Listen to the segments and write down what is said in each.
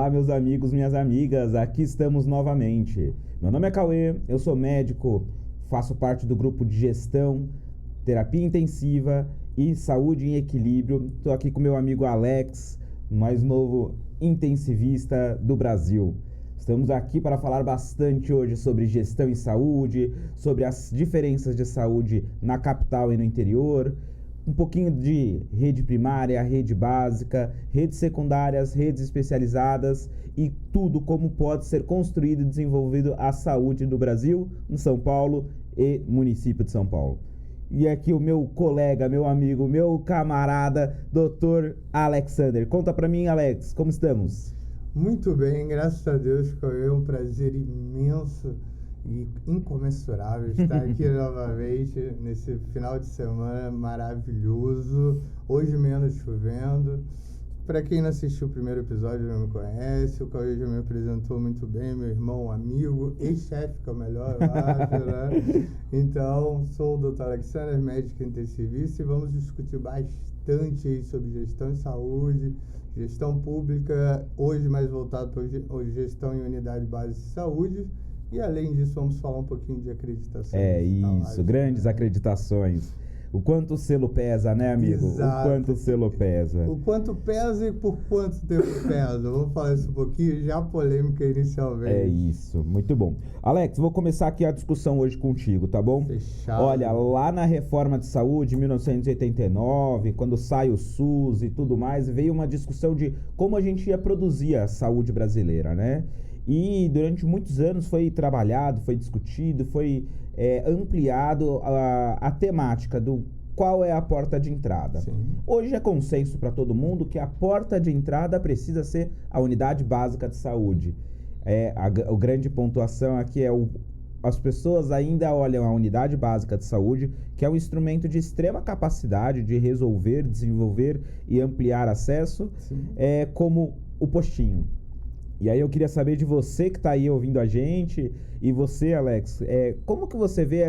Olá, meus amigos, minhas amigas, aqui estamos novamente. Meu nome é Cauê, eu sou médico, faço parte do grupo de gestão, terapia intensiva e saúde em equilíbrio. Estou aqui com meu amigo Alex, mais novo intensivista do Brasil. Estamos aqui para falar bastante hoje sobre gestão em saúde, sobre as diferenças de saúde na capital e no interior, um pouquinho de rede primária, rede básica, redes secundárias, redes especializadas e tudo como pode ser construído e desenvolvido a saúde do Brasil, em São Paulo e município de São Paulo. E aqui o meu colega, meu amigo, meu camarada, Dr. Alexander. Conta pra mim, Alex, como estamos? Muito bem, graças a Deus, foi um prazer imenso e incomensurável estar aqui novamente nesse final de semana maravilhoso, hoje menos chovendo. Para quem não assistiu o primeiro episódio não me conhece, o Cauê já me apresentou muito bem, meu irmão, amigo, ex-chefe, que é o melhor, eu acho, né? Então, sou o Dr. Alexander, médico intensivista, e vamos discutir bastante aí sobre gestão em saúde, gestão pública, hoje mais voltado para gestão em unidade básica de saúde. E além disso, vamos falar um pouquinho de acreditações. É isso, grandes acreditações. O quanto o selo pesa, né, amigo? Exato. O quanto o selo pesa. O quanto pesa e por quanto tempo pesa. Vamos falar isso um pouquinho, já polêmica inicialmente. É isso, muito bom. Alex, vou começar aqui a discussão hoje contigo, tá bom? Fechado. Olha, lá na reforma de saúde, em 1989, quando sai o SUS e tudo mais, veio uma discussão de como a gente ia produzir a saúde brasileira, né? E durante muitos anos foi trabalhado, foi discutido, foi ampliado a temática do qual é a porta de entrada. Sim. Hoje é consenso para todo mundo que a porta de entrada precisa ser a unidade básica de saúde. A grande pontuação aqui é as pessoas ainda olham a unidade básica de saúde, que é um instrumento de extrema capacidade de resolver, desenvolver e ampliar acesso, como o postinho. E aí eu queria saber de você que está aí ouvindo a gente, e você, Alex, como que você vê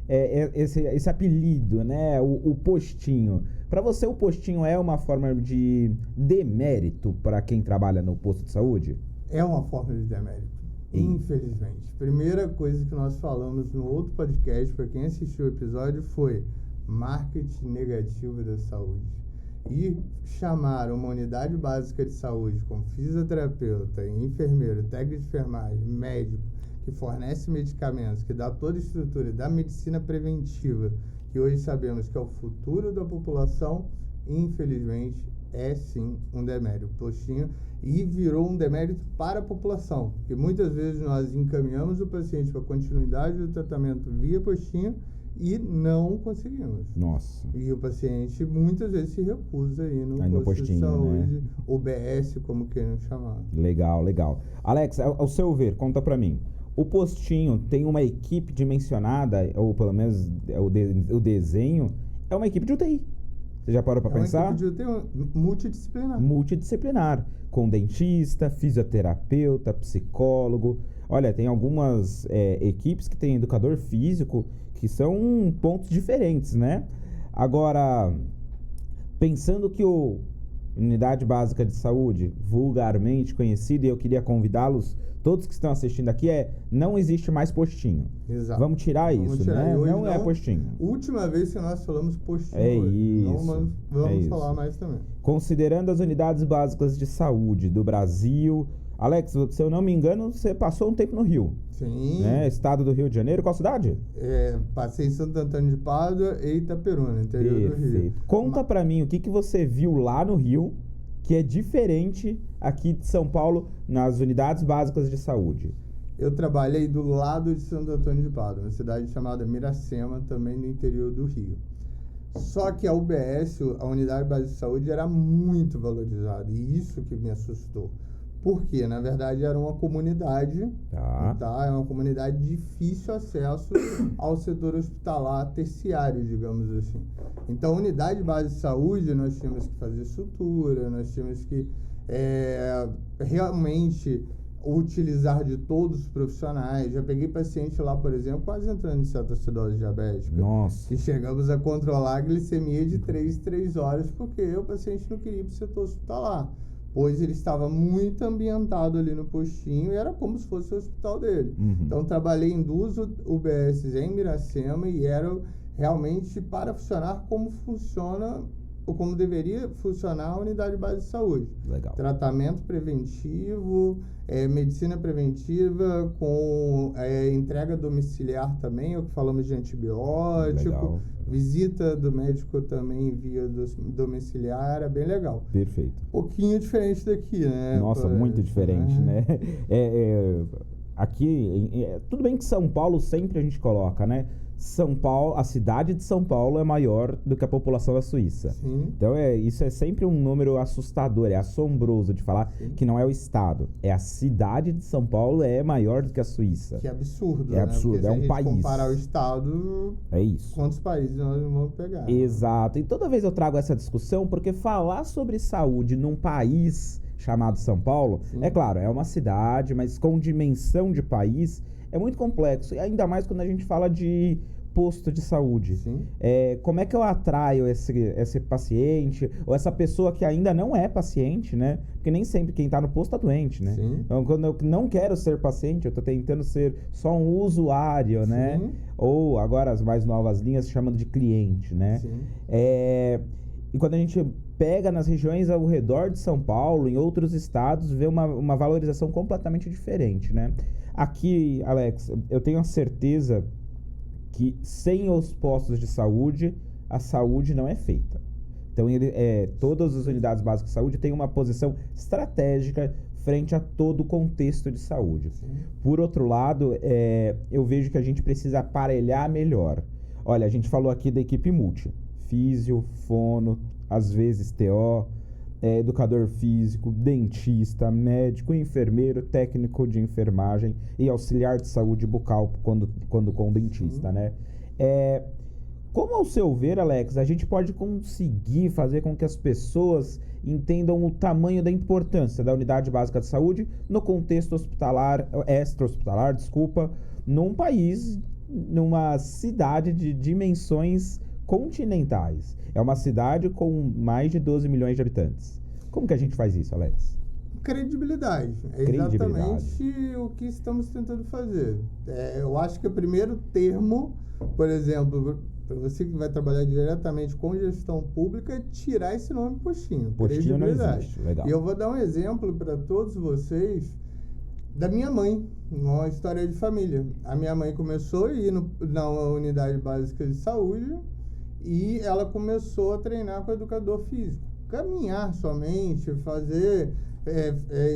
esse apelido, né? O postinho. Para você, o postinho é uma forma de demérito para quem trabalha no posto de saúde? É uma forma de demérito, infelizmente. Primeira coisa que nós falamos no outro podcast, para quem assistiu o episódio, foi marketing negativo da saúde. E chamar uma unidade básica de saúde com fisioterapeuta, enfermeiro, técnico de enfermagem, médico, que fornece medicamentos, que dá toda a estrutura da medicina preventiva, que hoje sabemos que é o futuro da população, infelizmente é sim um demérito. Postinho, e virou um demérito para a população, porque muitas vezes nós encaminhamos o paciente para a continuidade do tratamento via postinho e não conseguimos. Nossa. E o paciente muitas vezes se recusa aí no postinho, de saúde, né? UBS, como queiram chamar. Legal. Alex, ao seu ver, conta pra mim. O postinho tem uma equipe dimensionada, ou pelo menos o desenho, é uma equipe de UTI. Você já parou pra pensar? É uma equipe de UTI multidisciplinar. Multidisciplinar, com dentista, fisioterapeuta, psicólogo. Olha, tem algumas equipes que tem educador físico, que são pontos diferentes, né? Agora, pensando que o Unidade Básica de Saúde, vulgarmente conhecida, e eu queria convidá-los, todos que estão assistindo aqui, não existe mais postinho. Exato. Vamos tirar isso, né? Não é postinho. Última vez que nós falamos postinho. É isso. Não, vamos falar mais também. Considerando as unidades básicas de saúde do Brasil... Alex, se eu não me engano, você passou um tempo no Rio. Sim. Né? Estado do Rio de Janeiro, qual cidade? Passei em Santo Antônio de Pádua e Itaperuna, interior do Rio. Conta pra mim o que você viu lá no Rio que é diferente aqui de São Paulo nas unidades básicas de saúde. Eu trabalhei do lado de Santo Antônio de Pádua, uma cidade chamada Miracema, também no interior do Rio. Só que a UBS, a Unidade Básica de Saúde, era muito valorizada, e isso que me assustou. Porque, na verdade, era uma comunidade, é uma comunidade de difícil acesso ao setor hospitalar terciário, digamos assim. Então, a unidade básica de saúde, nós tínhamos que fazer sutura, nós tínhamos que realmente utilizar de todos os profissionais. Já peguei paciente lá, por exemplo, quase entrando em cetoacidose diabética. Nossa. E chegamos a controlar a glicemia de 3 horas, porque o paciente não queria ir para o setor hospitalar. pois ele estava muito ambientado ali no postinho e era como se fosse o hospital dele. Então, trabalhei em 2 UBSs em Miracema e era realmente para funcionar como funciona ou como deveria funcionar a unidade básica de saúde. Legal. Tratamento preventivo, medicina preventiva, com entrega domiciliar também, é o que falamos de antibiótico. Legal. Visita do médico também via domiciliar, é bem legal. Perfeito. Um pouquinho diferente daqui, né? Nossa, muito diferente, né? Aqui, tudo bem que São Paulo sempre a gente coloca, né? São Paulo, a cidade de São Paulo é maior do que a população da Suíça. Sim. Então, isso é sempre um número assustador, é assombroso de falar. Sim. Que não é o estado, é a cidade de São Paulo é maior do que a Suíça. Que absurdo, É absurdo, porque é um país. Se comparar o estado, é isso. Quantos países nós vamos pegar? Exato, e toda vez eu trago essa discussão porque falar sobre saúde num país chamado São Paulo, sim, é claro, é uma cidade, mas com dimensão de país, é muito complexo, e ainda mais quando a gente fala de posto de saúde. Sim. Como é que eu atraio esse paciente, ou essa pessoa que ainda não é paciente, né? Porque nem sempre quem está no posto está doente, né? Sim. Então, quando eu não quero ser paciente, eu estou tentando ser só um usuário, sim, né? Ou agora as mais novas linhas chamando de cliente, né? Sim. E quando a gente pega nas regiões ao redor de São Paulo, em outros estados, vê uma valorização completamente diferente, né? Aqui, Alex, eu tenho a certeza que sem os postos de saúde, a saúde não é feita. Então, todas as unidades básicas de saúde têm uma posição estratégica frente a todo o contexto de saúde. Sim. Por outro lado, eu vejo que a gente precisa aparelhar melhor. Olha, a gente falou aqui da equipe multi. Físio, fono, às vezes TO, educador físico, dentista, médico, enfermeiro, técnico de enfermagem e auxiliar de saúde bucal quando com dentista, né? Como, ao seu ver, Alex, a gente pode conseguir fazer com que as pessoas entendam o tamanho da importância da unidade básica de saúde no contexto extra-hospitalar, num país, numa cidade de dimensões continentais. É uma cidade com mais de 12 milhões de habitantes. Como que a gente faz isso, Alex? Credibilidade. Exatamente o que estamos tentando fazer. Eu acho que o primeiro termo, por exemplo, para você que vai trabalhar diretamente com gestão pública, é tirar esse nome postinho. Postinho não existe. Legal. E eu vou dar um exemplo para todos vocês da minha mãe, uma história de família. A minha mãe começou a ir na unidade básica de saúde e ela começou a treinar com o educador físico. Caminhar somente, fazer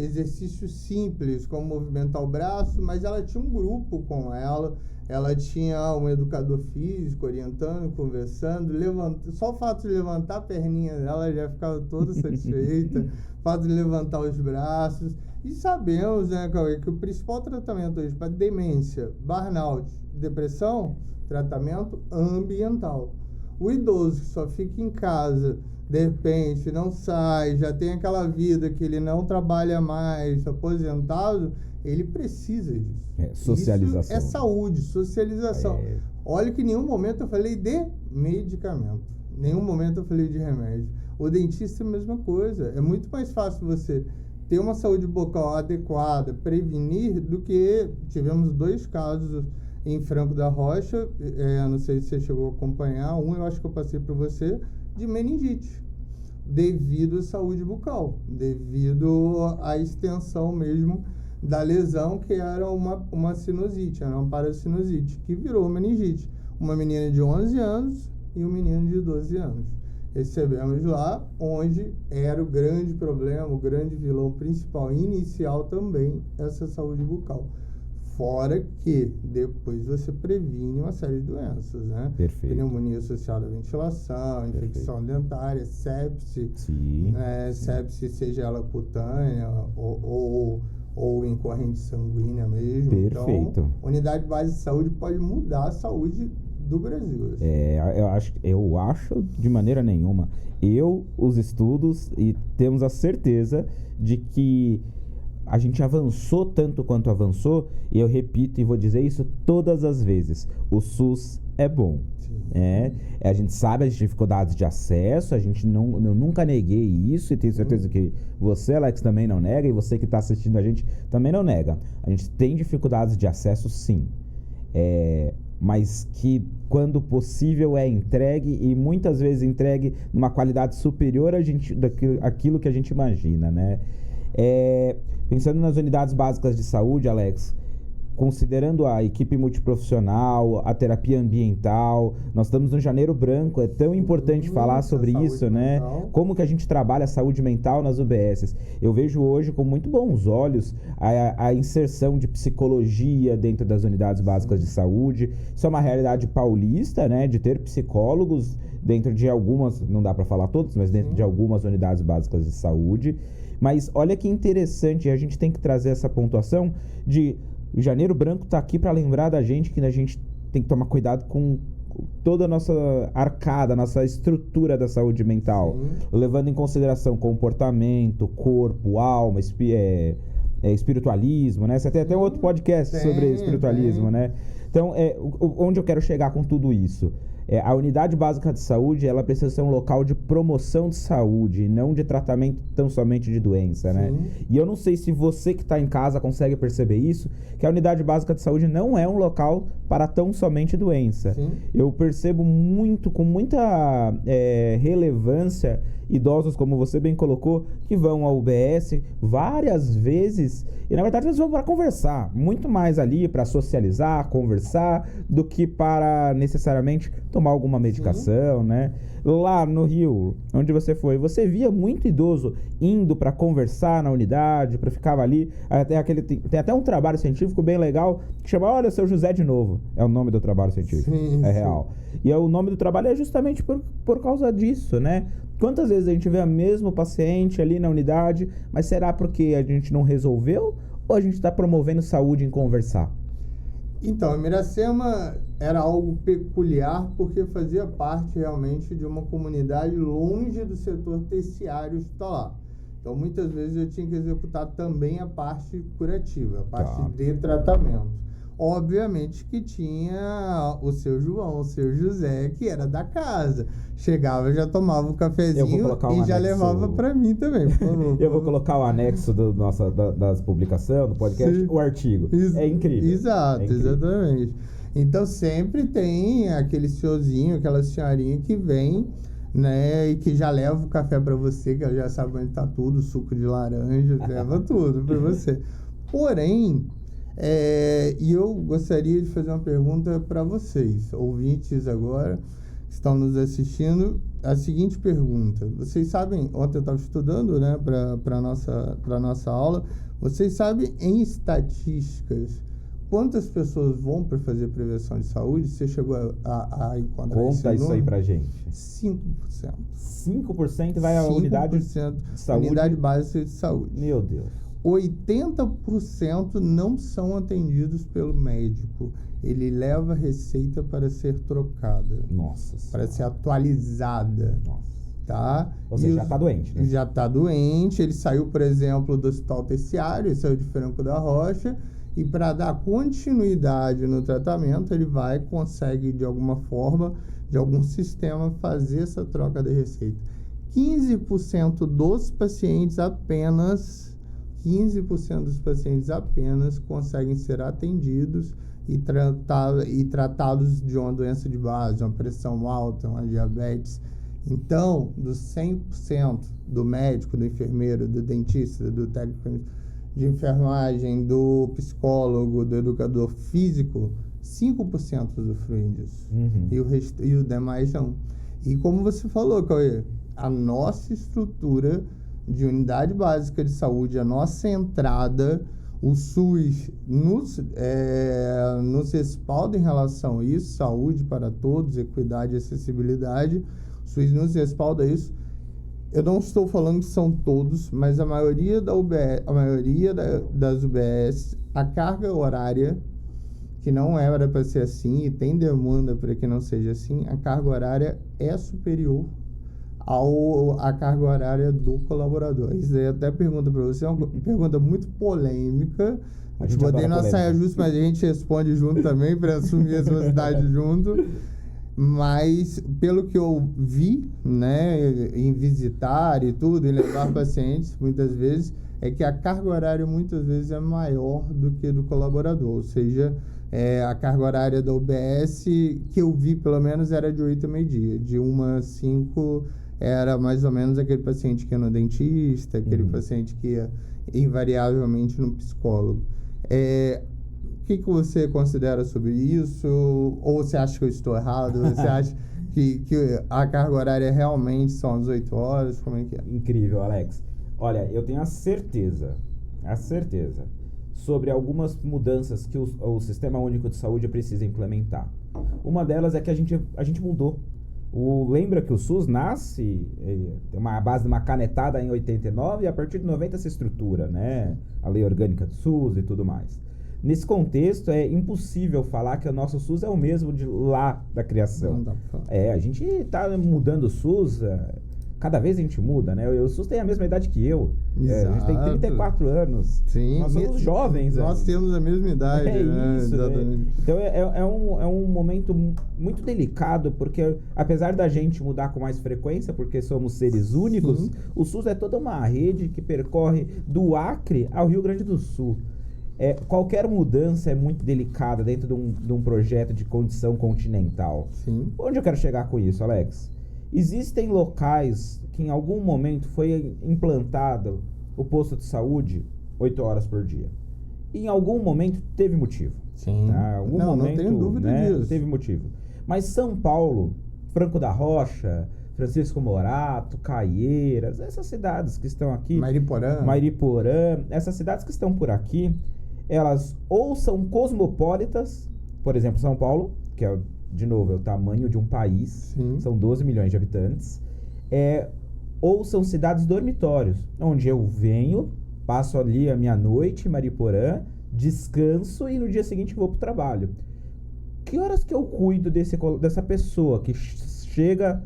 exercícios simples, como movimentar o braço, mas ela tinha um grupo com ela tinha um educador físico orientando, conversando, só o fato de levantar a perninha dela já ficava toda satisfeita, o fato de levantar os braços. E sabemos, né, Cauê, que o principal tratamento hoje para demência, burnout, depressão, tratamento ambiental. O idoso que só fica em casa, de repente não sai, já tem aquela vida que ele não trabalha mais, aposentado, ele precisa disso. Socialização. Isso é saúde, socialização. Olha que em nenhum momento eu falei de medicamento, em nenhum momento eu falei de remédio. O dentista é a mesma coisa. É muito mais fácil você ter uma saúde bucal adequada, prevenir, do que tivemos 2 casos em Franco da Rocha, não sei se você chegou a acompanhar, eu acho que eu passei para você, de meningite, devido à saúde bucal, devido à extensão mesmo da lesão, que era uma sinusite, era uma parasinusite, que virou meningite. Uma menina de 11 anos e um menino de 12 anos. Recebemos lá, onde era o grande problema, o grande vilão principal, inicial também, essa saúde bucal. Fora que depois você previne uma série de doenças, né? Perfeito. Pneumonia associada à ventilação, infecção dentária, sepse. Sim. Sepse, seja ela cutânea ou em corrente sanguínea mesmo. Perfeito. Então, unidade básica de saúde pode mudar a saúde do Brasil. Eu acho de maneira nenhuma. Os estudos, e temos a certeza de que a gente avançou tanto quanto avançou, e eu repito e vou dizer isso todas as vezes, o SUS é bom. A gente sabe as dificuldades de acesso, eu nunca neguei isso, e tenho certeza que você, Alex, também não nega, e você que está assistindo a gente também não nega. A gente tem dificuldades de acesso, sim, mas que quando possível é entregue, e muitas vezes entregue numa qualidade superior àquilo que a gente imagina, né? Pensando nas unidades básicas de saúde, Alex, considerando a equipe multiprofissional, a terapia ambiental, nós estamos no Janeiro Branco, é tão importante falar sobre isso, né? Como que a gente trabalha a saúde mental nas UBSs. Eu vejo hoje com muito bons olhos a inserção de psicologia dentro das unidades básicas de saúde. Isso é uma realidade paulista, né? De ter psicólogos dentro de algumas, não dá para falar todas, mas dentro de algumas unidades básicas de saúde. Mas olha que interessante, a gente tem que trazer essa pontuação de... O Janeiro Branco está aqui para lembrar da gente que a gente tem que tomar cuidado com toda a nossa arcada, nossa estrutura da saúde mental, levando em consideração comportamento, corpo, alma, espiritualismo, né? Você tem até um outro podcast sobre espiritualismo, né? Então, onde eu quero chegar com tudo isso? A unidade básica de saúde, ela precisa ser um local de promoção de saúde, e não de tratamento tão somente de doença, né? E eu não sei se você que está em casa consegue perceber isso, que a unidade básica de saúde não é um local para tão somente doença. Eu percebo com muita relevância, idosos, como você bem colocou, que vão ao UBS várias vezes, e na verdade eles vão para conversar, muito mais ali para socializar, conversar, do que para necessariamente tomar alguma medicação, né? Lá no Rio, onde você foi, você via muito idoso indo para conversar na unidade, para ficar ali. Tem até um trabalho científico bem legal que chama, olha, seu José de novo. É o nome do trabalho científico. Real. E o nome do trabalho é justamente por causa disso, né? Quantas vezes a gente vê o mesmo paciente ali na unidade, mas será porque a gente não resolveu ou a gente está promovendo saúde em conversar? Então, a Miracema era algo peculiar porque fazia parte realmente de uma comunidade longe do setor terciário hospitalar. Então, muitas vezes eu tinha que executar também a parte curativa, a parte de tratamento. Obviamente que tinha o seu João, o seu José, que era da casa. Chegava, já tomava um cafezinho e já levava para mim também. Eu vou colocar o anexo das publicações, do podcast, o artigo. É incrível. Exato, exatamente. Então, sempre tem aquele senhorzinho, aquela senhorinha que vem, né, e que já leva o café para você, que ela já sabe onde tá tudo, suco de laranja, leva tudo para você. Porém... e eu gostaria de fazer uma pergunta para vocês, ouvintes agora, que estão nos assistindo, a seguinte pergunta. Vocês sabem, ontem eu estava estudando, né, para nossa aula, vocês sabem em estatísticas quantas pessoas vão para fazer prevenção de saúde? Você chegou a encontrar esse Conta isso aí pra gente. 5%. 5% vai à unidade de saúde? Unidade básica de saúde. Meu Deus. 80% não são atendidos pelo médico. Ele leva a receita para ser trocada. Nossa. Para ser atualizada. Nossa. Tá? Ou seja, já está doente, né? Já está doente. Ele saiu, por exemplo, do hospital terciário, ele saiu de Franco da Rocha, e para dar continuidade no tratamento, ele consegue, de alguma forma, de algum sistema, fazer essa troca de receita. 15% dos pacientes apenas... 15% dos pacientes apenas conseguem ser atendidos e tratados de uma doença de base, uma pressão alta, uma diabetes. Então, dos 100% do médico, do enfermeiro, do dentista, do técnico de enfermagem, do psicólogo, do educador físico, 5% usufruem disso. E o demais não. E como você falou, Cauê, a nossa estrutura de unidade básica de saúde, a nossa entrada, o SUS nos respalda em relação a isso, saúde para todos, equidade e acessibilidade, o SUS nos respalda isso. Eu não estou falando que são todos, mas a maioria das UBS, a carga horária, que não era para ser assim e tem demanda para que não seja assim, a carga horária é superior a carga horária do colaborador. Isso aí até pergunta para você, é uma pergunta muito polêmica. A gente Botei adora na saia polêmica. justa, mas a gente responde junto também, para assumir a responsabilidade junto. Mas, pelo que eu vi, né, em visitar e tudo, em levar pacientes, muitas vezes, é que a carga horária muitas vezes é maior do que do colaborador. Ou seja, a carga horária da UBS, que eu vi pelo menos, era de 8 a meio-dia. De 1 a 5 era mais ou menos aquele paciente que ia no dentista, aquele paciente que ia invariavelmente no psicólogo. O que você considera sobre isso? Ou você acha que eu estou errado? Você acha que a carga horária realmente são as 8 horas? Como é que é? Incrível, Alex. Olha, eu tenho a certeza sobre algumas mudanças que o Sistema Único de Saúde precisa implementar. Uma delas é que a gente mudou. Lembra que o SUS nasce, tem uma base de uma canetada em 89 e a partir de 90 se estrutura, né? A lei orgânica do SUS e tudo mais. Nesse contexto, é impossível falar que o nosso SUS é o mesmo de lá da criação. Não dá pra falar. A gente está mudando o SUS, cada vez a gente muda, né? O SUS tem a mesma idade que eu. A gente tem 34 anos. Sim. Nós somos jovens. Nós temos a mesma idade. Né? Isso, exatamente. Né? Então é um momento muito delicado, porque apesar da gente mudar com mais frequência, porque somos seres únicos, sim, o SUS é toda uma rede que percorre do Acre ao Rio Grande do Sul. Qualquer mudança é muito delicada dentro de um projeto de condição continental. Sim. Onde eu quero chegar com isso, Alex? Existem locais que em algum momento foi implantado o posto de saúde 8 horas por dia. E em algum momento teve motivo. Sim. Tá? Não tenho dúvida disso. Teve motivo. Mas São Paulo, Franco da Rocha, Francisco Morato, Caieiras, essas cidades que estão aqui... Mariporã, essas cidades que estão por aqui, elas ou são cosmopolitas, por exemplo, São Paulo, que é, de novo, é o tamanho de um país, sim, são 12 milhões de habitantes, ou são cidades dormitórios, onde eu venho, passo ali a minha noite em Mariporã, descanso e no dia seguinte vou para o trabalho. Que horas que eu cuido dessa pessoa que chega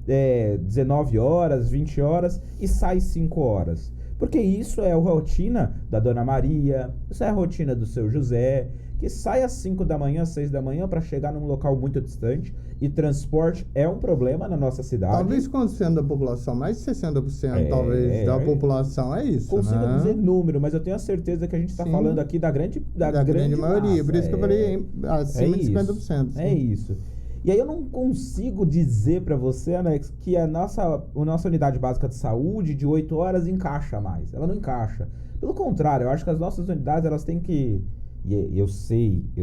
19 horas, 20 horas e sai 5 horas? Porque isso é a rotina da Dona Maria, isso é a rotina do seu José, que sai às 5 da manhã, 6 da manhã para chegar num local muito distante. E transporte é um problema na nossa cidade. Talvez considerando da população, mais de 60% talvez da população é isso, consigo né? dizer número, mas eu tenho a certeza que a gente está falando aqui da grande maioria. Massa. Por isso que eu falei acima de 50%. É isso. E aí eu não consigo dizer para você, Alex, que a nossa unidade básica de saúde de 8 horas encaixa mais. Ela não encaixa. Pelo contrário, eu acho que as nossas unidades, elas têm que... E eu sei que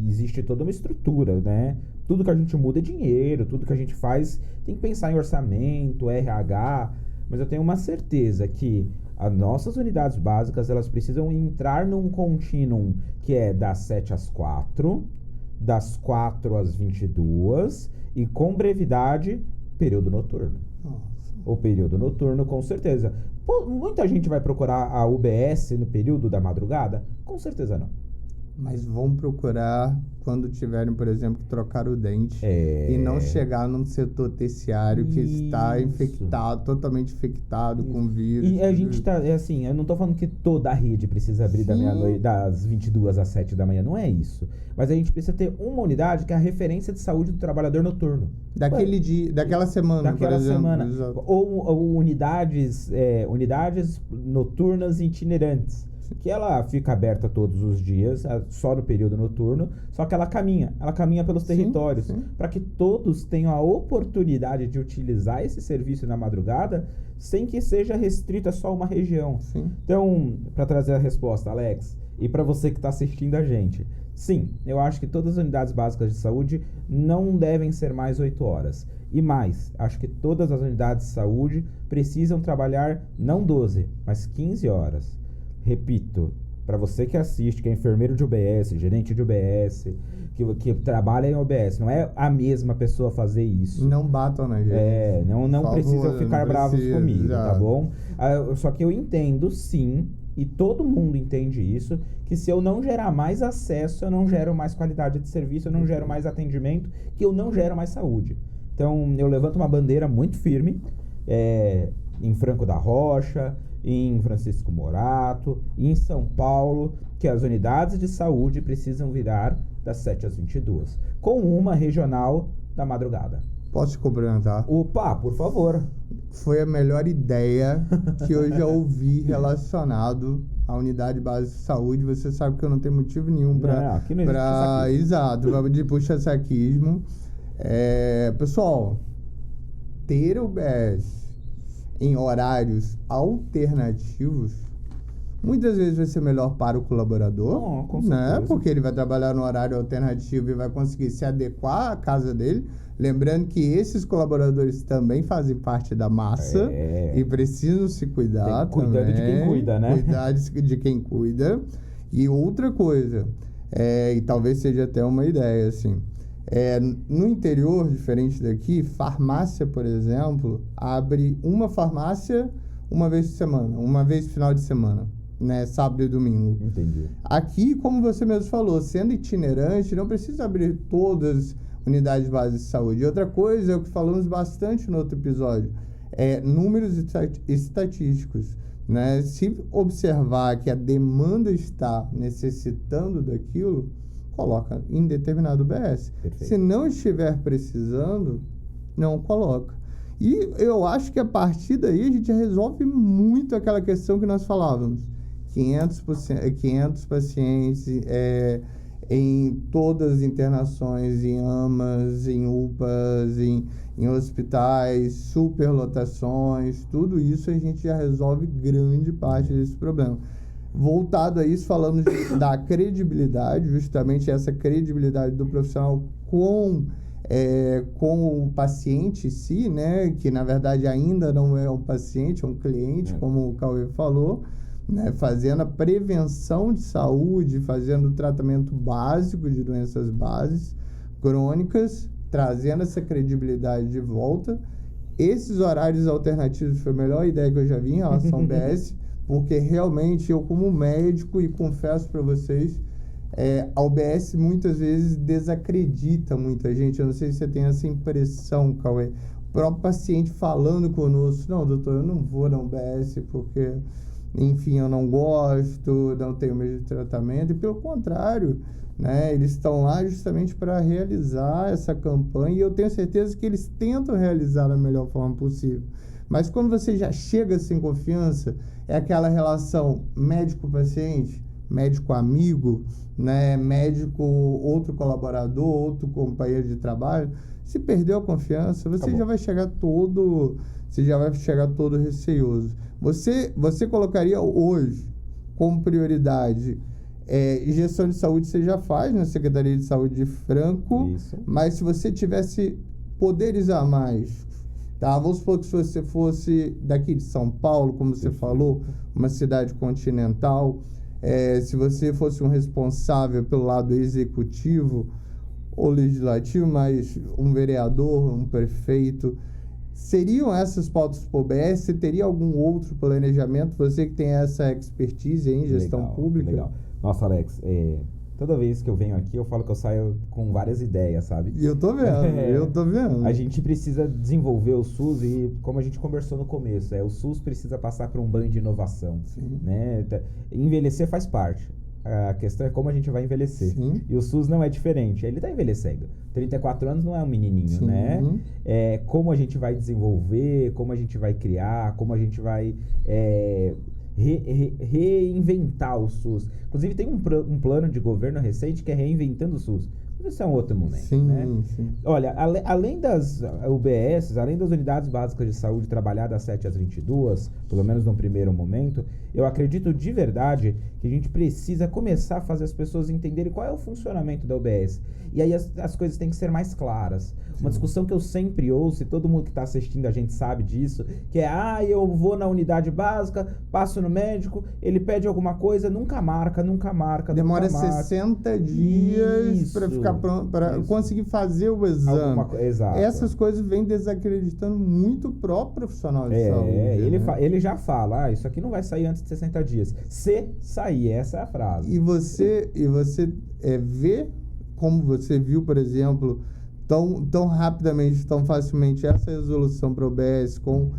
existe toda uma estrutura, né? Tudo que a gente muda é dinheiro, tudo que a gente faz tem que pensar em orçamento, RH, mas eu tenho uma certeza que as nossas unidades básicas, elas precisam entrar num contínuo que é das 7 às 4, das 4 às 22 e com brevidade, período noturno. Nossa. O período noturno, com certeza. Muita gente vai procurar a UBS no período da madrugada? Com certeza não. Mas vão procurar quando tiverem, por exemplo, que trocar o dente e não chegar num setor terciário que está infectado, totalmente infectado com vírus. E a gente tá, assim, eu não tô falando que toda a rede precisa abrir da meia-noite, das 22 às 7 da manhã, não é isso. Mas a gente precisa ter uma unidade que é a referência de saúde do trabalhador noturno. Daquela semana, por exemplo. Ou unidades noturnas itinerantes. Que ela fica aberta todos os dias, só no período noturno, só que ela caminha pelos territórios, para que todos tenham a oportunidade de utilizar esse serviço na madrugada, sem que seja restrito a só uma região. Sim. Então, para trazer a resposta, Alex, e para você que está assistindo a gente, sim, eu acho que todas as unidades básicas de saúde não devem ser mais 8 horas. E mais, acho que todas as unidades de saúde precisam trabalhar não 12, mas 15 horas. Repito, para você que assiste, que é enfermeiro de UBS, gerente de UBS, que trabalha em UBS, não é a mesma pessoa fazer isso. Não batam na gente. Não precisam ficar bravos comigo, tá bom? Só que eu entendo, sim, e todo mundo entende isso, que se eu não gerar mais acesso, eu não gero mais qualidade de serviço, eu não gero mais atendimento, que eu não gero mais saúde. Então, eu levanto uma bandeira muito firme em Franco da Rocha, em Francisco Morato, em São Paulo, que as unidades de saúde precisam virar das 7 às 22, com uma regional da madrugada. Posso te complementar? Opa, por favor. Foi a melhor ideia que eu já ouvi relacionado à unidade básica de saúde. Você sabe que eu não tenho motivo nenhum para exato, de puxa-saquismo. Pessoal, ter o UBS em horários alternativos muitas vezes vai ser melhor para o colaborador, com né? Porque ele vai trabalhar no horário alternativo e vai conseguir se adequar à casa dele. Lembrando que esses colaboradores também fazem parte da massa e precisam se cuidar cuidando de quem cuida, né? Cuidar de quem cuida. E outra coisa, e talvez seja até uma ideia, assim, no interior, diferente daqui, farmácia, por exemplo, abre uma farmácia uma vez por semana, uma vez no final de semana, né? Sábado e domingo. Entendi. Aqui, como você mesmo falou, sendo itinerante, não precisa abrir todas unidades básicas de saúde. E outra coisa é o que falamos bastante no outro episódio, números estatísticos, né? Se observar que a demanda está necessitando daquilo, coloca em determinado UBS. Perfeito. Se não estiver precisando, não coloca. E eu acho que a partir daí a gente resolve muito aquela questão que nós falávamos. 500 pacientes em todas as internações, em AMAs, em UPAs, em hospitais, superlotações, tudo isso a gente já resolve grande parte desse problema. Voltado a isso, falamos da credibilidade, justamente essa credibilidade do profissional com o paciente em si, né? Que na verdade ainda não é um paciente, é um cliente, como o Cauê falou, né? Fazendo a prevenção de saúde, fazendo o tratamento básico de doenças bases crônicas, trazendo essa credibilidade de volta. Esses horários alternativos foi a melhor ideia que eu já vi em relação ao UBS, porque realmente eu, como médico, e confesso para vocês, a UBS muitas vezes desacredita muita gente. Eu não sei se você tem essa impressão, Cauê. O próprio paciente falando conosco: não, doutor, eu não vou na UBS porque, enfim, eu não gosto, não tenho medo de tratamento. E pelo contrário, né, eles estão lá justamente para realizar essa campanha, e eu tenho certeza que eles tentam realizar da melhor forma possível. Mas quando você já chega sem confiança, é aquela relação médico-paciente, médico-amigo, né, médico, outro colaborador, outro companheiro de trabalho. Se perdeu a confiança, você já vai chegar todo receoso. Você colocaria hoje como prioridade gestão de saúde? Você já faz na Secretaria de Saúde de Franco. Isso. Mas se você tivesse poderes a mais, tá? Vamos supor que se você fosse daqui de São Paulo, como você falou, uma cidade continental, se você fosse um responsável pelo lado executivo ou legislativo, mas um vereador, um prefeito, seriam essas pautas para o UBS? Você teria algum outro planejamento? Você que tem essa expertise em gestão pública? Legal. Nossa, Alex, toda vez que eu venho aqui, eu falo que eu saio com várias ideias, sabe? E eu tô vendo, A gente precisa desenvolver o SUS e, como a gente conversou no começo, o SUS precisa passar por um banho de inovação. Sim. Né? Envelhecer faz parte. A questão é como a gente vai envelhecer. Sim. E o SUS não é diferente. Ele está envelhecendo. 34 anos não é um menininho, Sim. né? Como a gente vai desenvolver, como a gente vai criar, como a gente vai reinventar o SUS. Inclusive, tem um plano de governo recente que é Reinventando o SUS. Mas esse é um outro momento. Sim, né? sim. Olha, além das UBS, além das unidades básicas de saúde trabalhar das 7 às 22, pelo menos num primeiro momento, eu acredito de verdade que a gente precisa começar a fazer as pessoas entenderem qual é o funcionamento da UBS. E aí as coisas têm que ser mais claras. Uma discussão que eu sempre ouço, e todo mundo que está assistindo a gente sabe disso, que eu vou na unidade básica, passo no médico, ele pede alguma coisa, nunca marca. Demora 60 dias para ficar pronto, para conseguir fazer o exame. Exato. Essas coisas vêm desacreditando muito o próprio profissional de saúde. Ele já fala, isso aqui não vai sair antes de 60 dias. Se sair, essa é a frase. E você vê, como você viu, por exemplo, tão rapidamente, tão facilmente essa resolução para o OBS com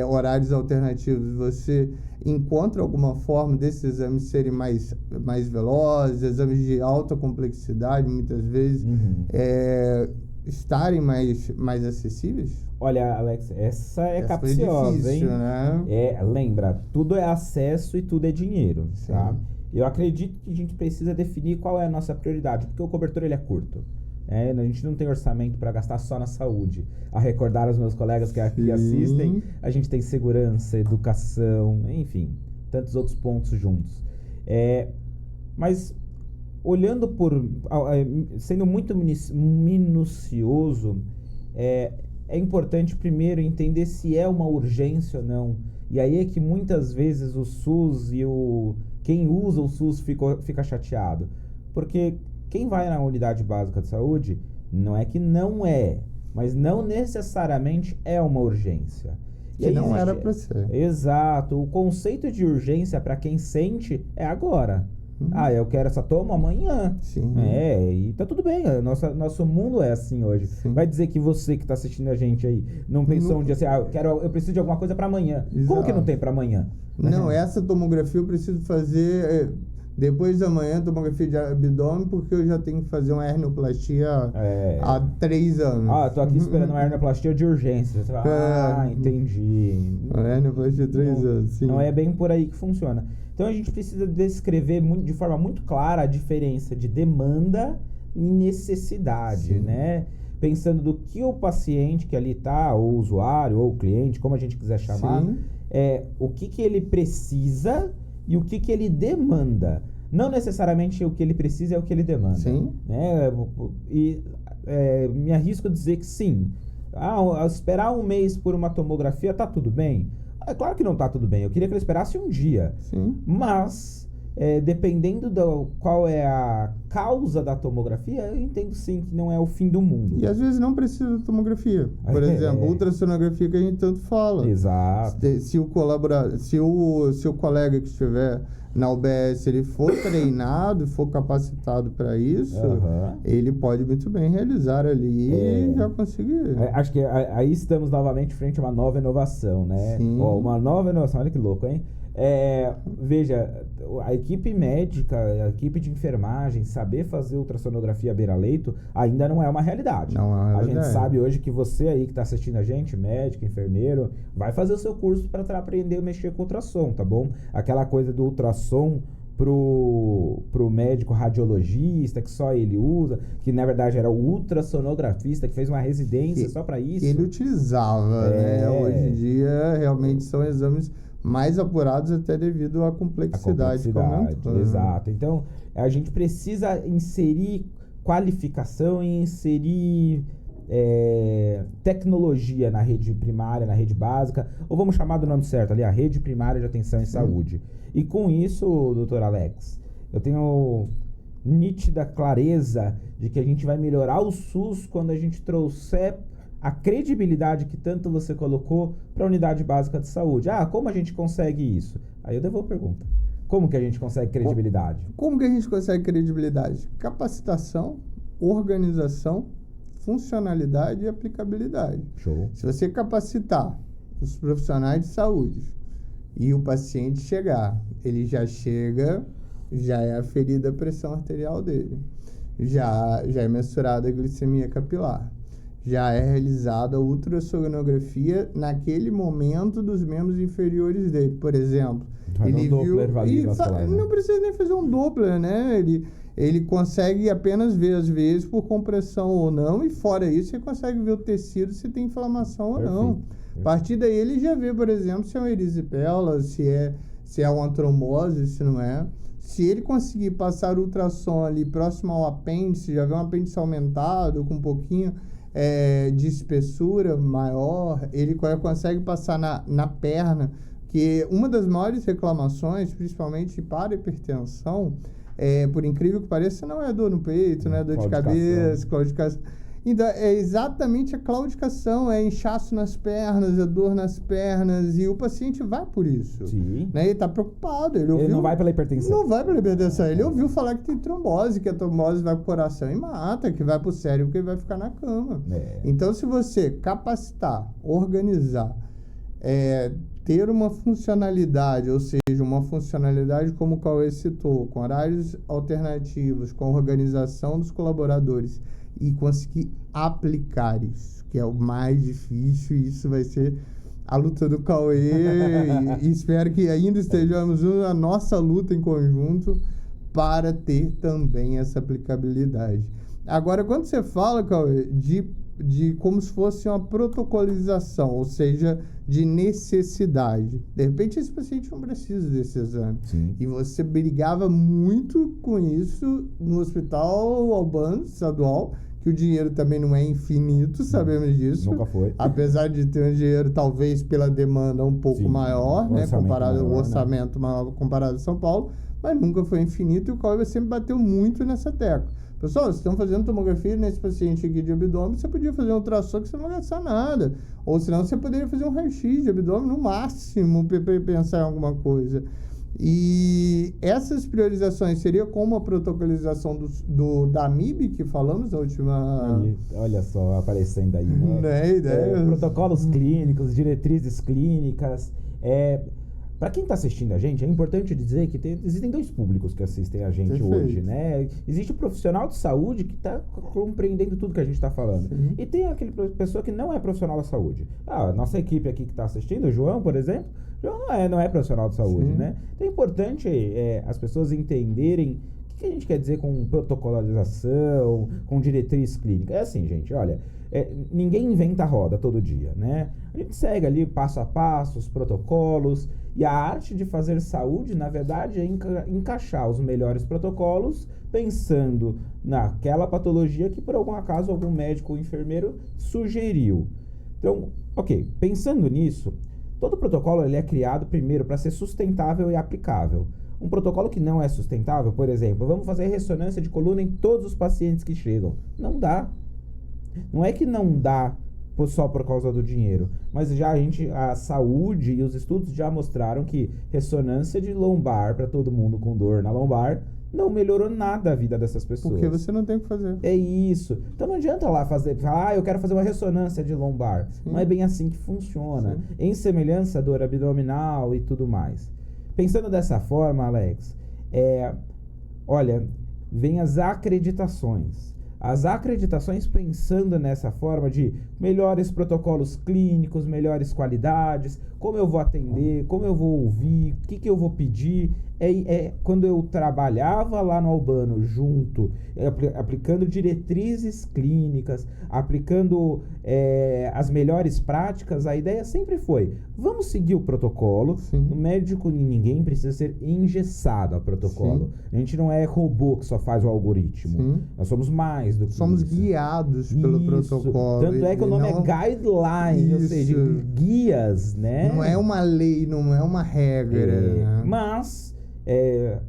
horários alternativos, você encontra alguma forma desses exames serem mais velozes, exames de alta complexidade, muitas vezes, estarem mais acessíveis? Olha, Alex, essa é capciosa, difícil, hein? né? Lembra, tudo é acesso e tudo é dinheiro, Sim. tá? Eu acredito que a gente precisa definir qual é a nossa prioridade, porque o cobertor ele é curto. A gente não tem orçamento para gastar só na saúde. A recordar aos meus colegas que aqui assistem, a gente tem segurança, educação, enfim, tantos outros pontos juntos. Mas olhando sendo muito minucioso, é importante primeiro entender se é uma urgência ou não. E aí é que muitas vezes o SUS e quem usa o SUS fica chateado. Porque quem vai na unidade básica de saúde, não é que não é, mas não necessariamente é uma urgência. Que não era para ser. Exato. O conceito de urgência para quem sente é agora. Eu quero essa toma amanhã. Sim. E tá tudo bem. Nosso mundo é assim hoje. Sim. Vai dizer que você que tá assistindo a gente aí não pensou um dia assim, eu preciso de alguma coisa para amanhã. Exato. Como que não tem para amanhã? Não, essa tomografia eu preciso fazer depois da manhã, tomografia de abdômen, porque eu já tenho que fazer uma hernioplastia há 3 anos. Tô aqui esperando uma hernioplastia de urgência. Você fala, entendi. Uma hernioplastia de 3 anos, sim. Não é bem por aí que funciona. Então a gente precisa descrever de forma muito clara a diferença de demanda e necessidade, né? Pensando do que o paciente que ali está, ou o usuário, ou o cliente, como a gente quiser chamar, o que ele precisa e o que ele demanda. Não necessariamente o que ele precisa é o que ele demanda. Sim. Né? Me arrisco a dizer que sim. Esperar um mês por uma tomografia, tá tudo bem? É claro que não tá tudo bem. Eu queria que ele esperasse um dia. Sim. Mas, dependendo qual é a causa da tomografia, eu entendo sim que não é o fim do mundo. E às vezes não precisa de tomografia. Por exemplo, ultrassonografia que a gente tanto fala. Exato. Se o colega que estiver na UBS, ele for treinado, for capacitado para isso, ele pode muito bem realizar ali e já conseguir. Acho que aí estamos novamente frente a uma nova inovação, né? Sim. Uma nova inovação, olha que louco, hein? Veja, a equipe médica, a equipe de enfermagem, saber fazer ultrassonografia beira-leito ainda não é uma realidade. Não é uma realidade. A gente sabe hoje que você aí que está assistindo a gente, médico, enfermeiro, vai fazer o seu curso para aprender a mexer com ultrassom, tá bom? Aquela coisa do ultrassom pro médico radiologista, que só ele usa, que na verdade era o ultrassonografista que fez uma residência só para isso. Ele utilizava, né? Hoje em dia, realmente são exames mais apurados até devido à complexidade. Exato. Então, a gente precisa inserir qualificação e inserir tecnologia na rede primária, na rede básica, ou vamos chamar do nome certo ali, a rede primária de atenção em saúde. E com isso, doutor Alex, eu tenho nítida clareza de que a gente vai melhorar o SUS quando a gente trouxer a credibilidade que tanto você colocou para a unidade básica de saúde. Como a gente consegue isso? Aí eu devolvo a pergunta. Como que a gente consegue credibilidade? Como que a gente consegue credibilidade? Capacitação, organização, funcionalidade e aplicabilidade. Show. Se você capacitar os profissionais de saúde e o paciente chegar, ele já chega, já é aferida a pressão arterial dele, já é mensurada a glicemia capilar, já é realizada a ultrassonografia naquele momento dos membros inferiores dele. Por exemplo, ele viu... Não precisa nem fazer um Doppler, né? Ele consegue apenas ver, às vezes, por compressão ou não, e fora isso, ele consegue ver o tecido se tem inflamação ou não. A partir daí, ele já vê, por exemplo, se é uma erisipela, se é uma trombose, se não é. Se ele conseguir passar o ultrassom ali próximo ao apêndice, já vê um apêndice aumentado, com um pouquinho de espessura maior, ele consegue passar na perna, que uma das maiores reclamações, principalmente para hipertensão, por incrível que pareça, não é dor no peito, não é dor de cabeça, claudicação. Então, é exatamente a claudicação, é inchaço nas pernas, é dor nas pernas, e o paciente vai por isso. Sim. Né? Ele está preocupado. Ele não vai pela hipertensão. Não vai pela hipertensão. Ele ouviu falar que tem trombose, que a trombose vai para o coração e mata, que vai para o cérebro, que ele vai ficar na cama. Então, se você capacitar, organizar, ter uma funcionalidade, ou seja, uma funcionalidade como o Cauê citou, com horários alternativos, com a organização dos colaboradores, e conseguir aplicar isso, que é o mais difícil, e isso vai ser a luta do Cauê, e espero que ainda estejamos na nossa luta em conjunto para ter também essa aplicabilidade. Agora, quando você fala, Cauê, de como se fosse uma protocolização, ou seja, de necessidade. De repente, esse paciente não precisa desse exame. Sim. E você brigava muito com isso no hospital albano, estadual, que o dinheiro também não é infinito, sabemos disso. Nunca foi. Apesar de ter um dinheiro, talvez, pela demanda um pouco maior, né? Comparado ao orçamento maior comparado a São Paulo, mas nunca foi infinito, e o Cauê sempre bateu muito nessa tecla. Pessoal, vocês estão fazendo tomografia nesse paciente aqui de abdômen, você podia fazer um ultrassom que você não vai gastar nada. Ou senão você poderia fazer um raio-x de abdômen no máximo, para pensar em alguma coisa. E essas priorizações seria como a protocolização da MIB, que falamos na última... Olha só, aparecendo aí, né? Protocolos clínicos, diretrizes clínicas. Para quem está assistindo a gente, é importante dizer que existem dois públicos que assistem a gente hoje, né? Existe o profissional de saúde que está compreendendo tudo que a gente está falando. Sim. E tem aquele pessoa que não é profissional da saúde. A nossa equipe aqui que está assistindo, o João, por exemplo, não é profissional de saúde, Sim. né? Então é importante as pessoas entenderem o que a gente quer dizer com protocolarização, com diretriz clínica. É assim, gente, olha... ninguém inventa a roda todo dia, né? A gente segue ali passo a passo os protocolos, e a arte de fazer saúde, na verdade, é encaixar os melhores protocolos pensando naquela patologia que por algum acaso algum médico ou enfermeiro sugeriu. Então, ok, pensando nisso, todo protocolo ele é criado primeiro para ser sustentável e aplicável. Um protocolo que não é sustentável, por exemplo, vamos fazer ressonância de coluna em todos os pacientes que chegam. Não dá. Não é que não dá só por causa do dinheiro, mas já a saúde e os estudos já mostraram que ressonância de lombar para todo mundo com dor na lombar não melhorou nada a vida dessas pessoas. Porque você não tem o que fazer. É isso. Então não adianta lá falar, eu quero fazer uma ressonância de lombar. Sim. Não é bem assim que funciona. Sim. Em semelhança à dor abdominal e tudo mais. Pensando dessa forma, Alex, olha, vem as acreditações. As acreditações pensando nessa forma de melhores protocolos clínicos, melhores qualidades, como eu vou atender, como eu vou ouvir, o que eu vou pedir. Quando eu trabalhava lá no Albano junto, aplicando diretrizes clínicas, aplicando as melhores práticas, a ideia sempre foi, vamos seguir o protocolo. Sim. O médico, ninguém precisa ser engessado a protocolo. Sim. A gente não é robô que só faz o algoritmo. Sim. Nós somos mais do que somos isso. Guiados pelo protocolo. Tanto é que o nome é guideline, ou seja, guias, né? Não é uma lei, não é uma regra. Né? Mas...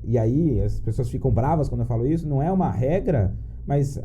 e aí as pessoas ficam bravas quando eu falo isso, não é uma regra, mas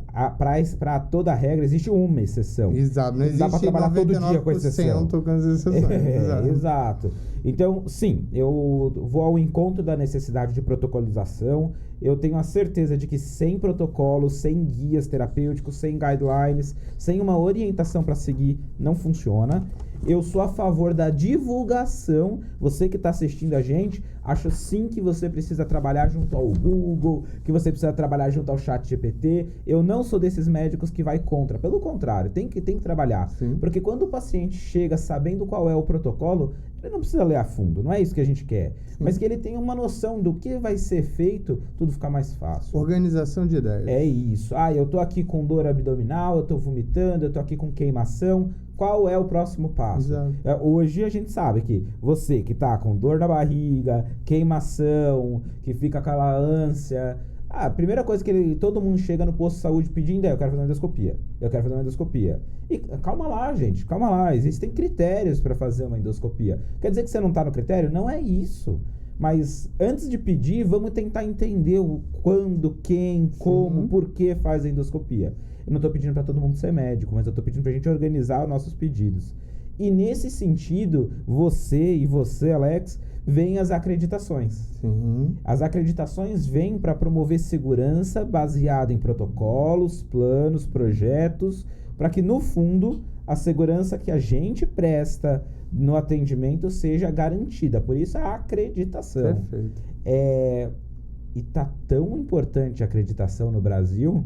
para toda regra existe uma exceção. Exato, não existe. Dá para trabalhar todo dia com exceção. Com as exceções. Exato. Então, sim, eu vou ao encontro da necessidade de protocolização. Eu tenho a certeza de que sem protocolo, sem guias terapêuticos, sem guidelines, sem uma orientação para seguir, não funciona. Eu sou a favor da divulgação. Você que está assistindo a gente, acho sim que você precisa trabalhar junto ao Google, que você precisa trabalhar junto ao ChatGPT. Eu não sou desses médicos que vai contra. Pelo contrário, tem que trabalhar. Sim. Porque quando o paciente chega sabendo qual é o protocolo, ele não precisa ler a fundo, não é isso que a gente quer. Sim. Mas que ele tenha uma noção do que vai ser feito, tudo fica mais fácil. Organização de ideias. É isso. Eu tô aqui com dor abdominal, eu tô vomitando, eu tô aqui com queimação. Qual é o próximo passo? Hoje a gente sabe que você que tá com dor na barriga, queimação, que fica aquela ânsia... A primeira coisa que todo mundo chega no posto de saúde pedindo eu quero fazer uma endoscopia. Eu quero fazer uma endoscopia. E calma lá, gente, calma lá. Existem critérios para fazer uma endoscopia. Quer dizer que você não tá no critério? Não é isso. Mas antes de pedir, vamos tentar entender o quando, quem, como, por que faz a endoscopia. Eu não estou pedindo para todo mundo ser médico, mas eu estou pedindo para a gente organizar os nossos pedidos. E nesse sentido, você, Alex, vêm as acreditações. Sim. As acreditações vêm para promover segurança baseada em protocolos, planos, projetos, para que, no fundo, a segurança que a gente presta no atendimento seja garantida. Por isso, a acreditação. Perfeito. E tá tão importante a acreditação no Brasil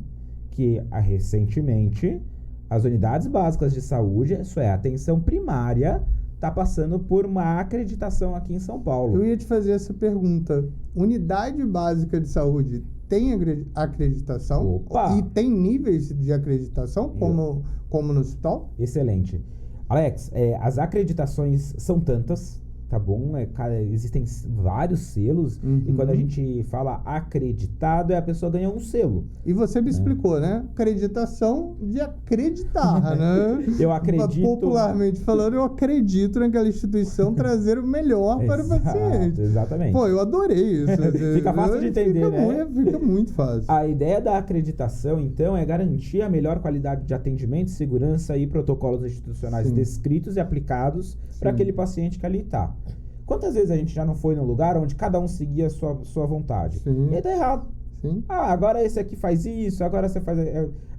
que, recentemente, as unidades básicas de saúde, isso é, a atenção primária, está passando por uma acreditação aqui em São Paulo. Eu ia te fazer essa pergunta. Unidade básica de saúde tem acreditação? Opa! E tem níveis de acreditação, como no hospital? Excelente. Alex, as acreditações são tantas, tá bom? Existem vários selos, e quando a gente fala acreditado, a pessoa ganha um selo. E você me explicou, né? Acreditação de acreditar, né? Eu acredito... Popularmente falando, eu acredito naquela instituição trazer o melhor para o paciente. Exatamente. Pô, eu adorei isso. Fica fácil de entender, né? Fica muito fácil. A ideia da acreditação, então, é garantir a melhor qualidade de atendimento, segurança e protocolos institucionais descritos e aplicados para aquele paciente que ali está. Quantas vezes a gente já não foi num lugar onde cada um seguia a sua vontade? Sim. E aí tá errado. Sim. Agora esse aqui faz isso, agora você faz...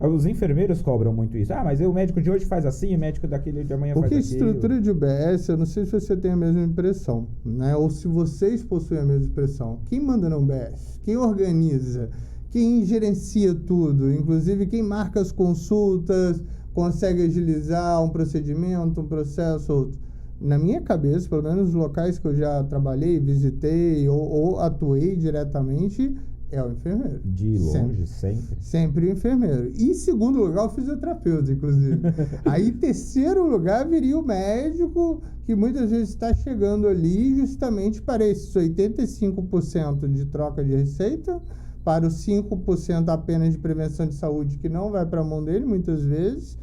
Os enfermeiros cobram muito isso. Mas o médico de hoje faz assim, o médico daquele de amanhã faz aquilo. Porque estrutura de UBS, eu não sei se você tem a mesma impressão, né? Ou se vocês possuem a mesma impressão. Quem manda na UBS? Quem organiza? Quem gerencia tudo? Inclusive quem marca as consultas, consegue agilizar um procedimento, um processo, outro. Na minha cabeça, pelo menos nos locais que eu já trabalhei, visitei ou atuei diretamente, é o enfermeiro. De longe, sempre. Sempre o enfermeiro. E em segundo lugar, o fisioterapeuta, inclusive. Aí, em terceiro lugar, viria o médico, que muitas vezes está chegando ali justamente para esses 85% de troca de receita, para os 5% apenas de prevenção de saúde, que não vai para a mão dele, muitas vezes,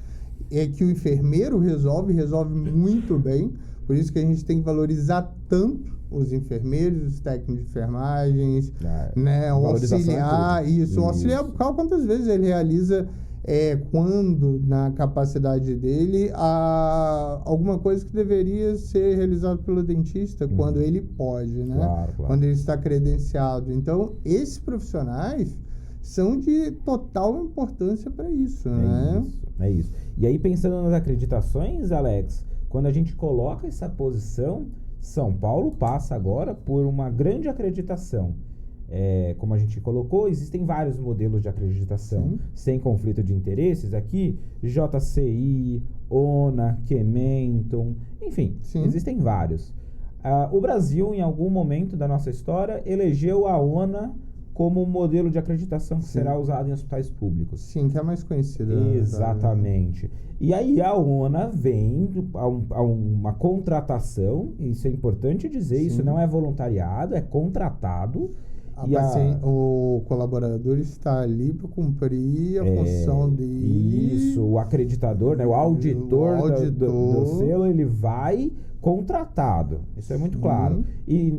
é que o enfermeiro resolve muito bem. Por isso que a gente tem que valorizar tanto os enfermeiros, os técnicos de enfermagens, né? O auxiliar, o auxiliar bucal, quantas vezes ele realiza, quando na capacidade dele, alguma coisa que deveria ser realizada pelo dentista, quando ele pode, né? Claro. Quando ele está credenciado. Então, esses profissionais são de total importância para isso, né? É isso. E aí, pensando nas acreditações, Alex, quando a gente coloca essa posição, São Paulo passa agora por uma grande acreditação. Como a gente colocou, existem vários modelos de acreditação. Sem conflito de interesses aqui, JCI, ONA, Kementon, enfim, existem vários. O Brasil, em algum momento da nossa história, elegeu a ONA como modelo de acreditação que será usado em hospitais públicos. Sim, que é mais conhecida. Exatamente. E aí a ONA vem a uma contratação, isso é importante dizer, isso não é voluntariado, é contratado. O colaborador está ali para cumprir a função dele. Isso, o acreditador, né, o auditor do selo, ele vai contratado. Isso é muito claro. E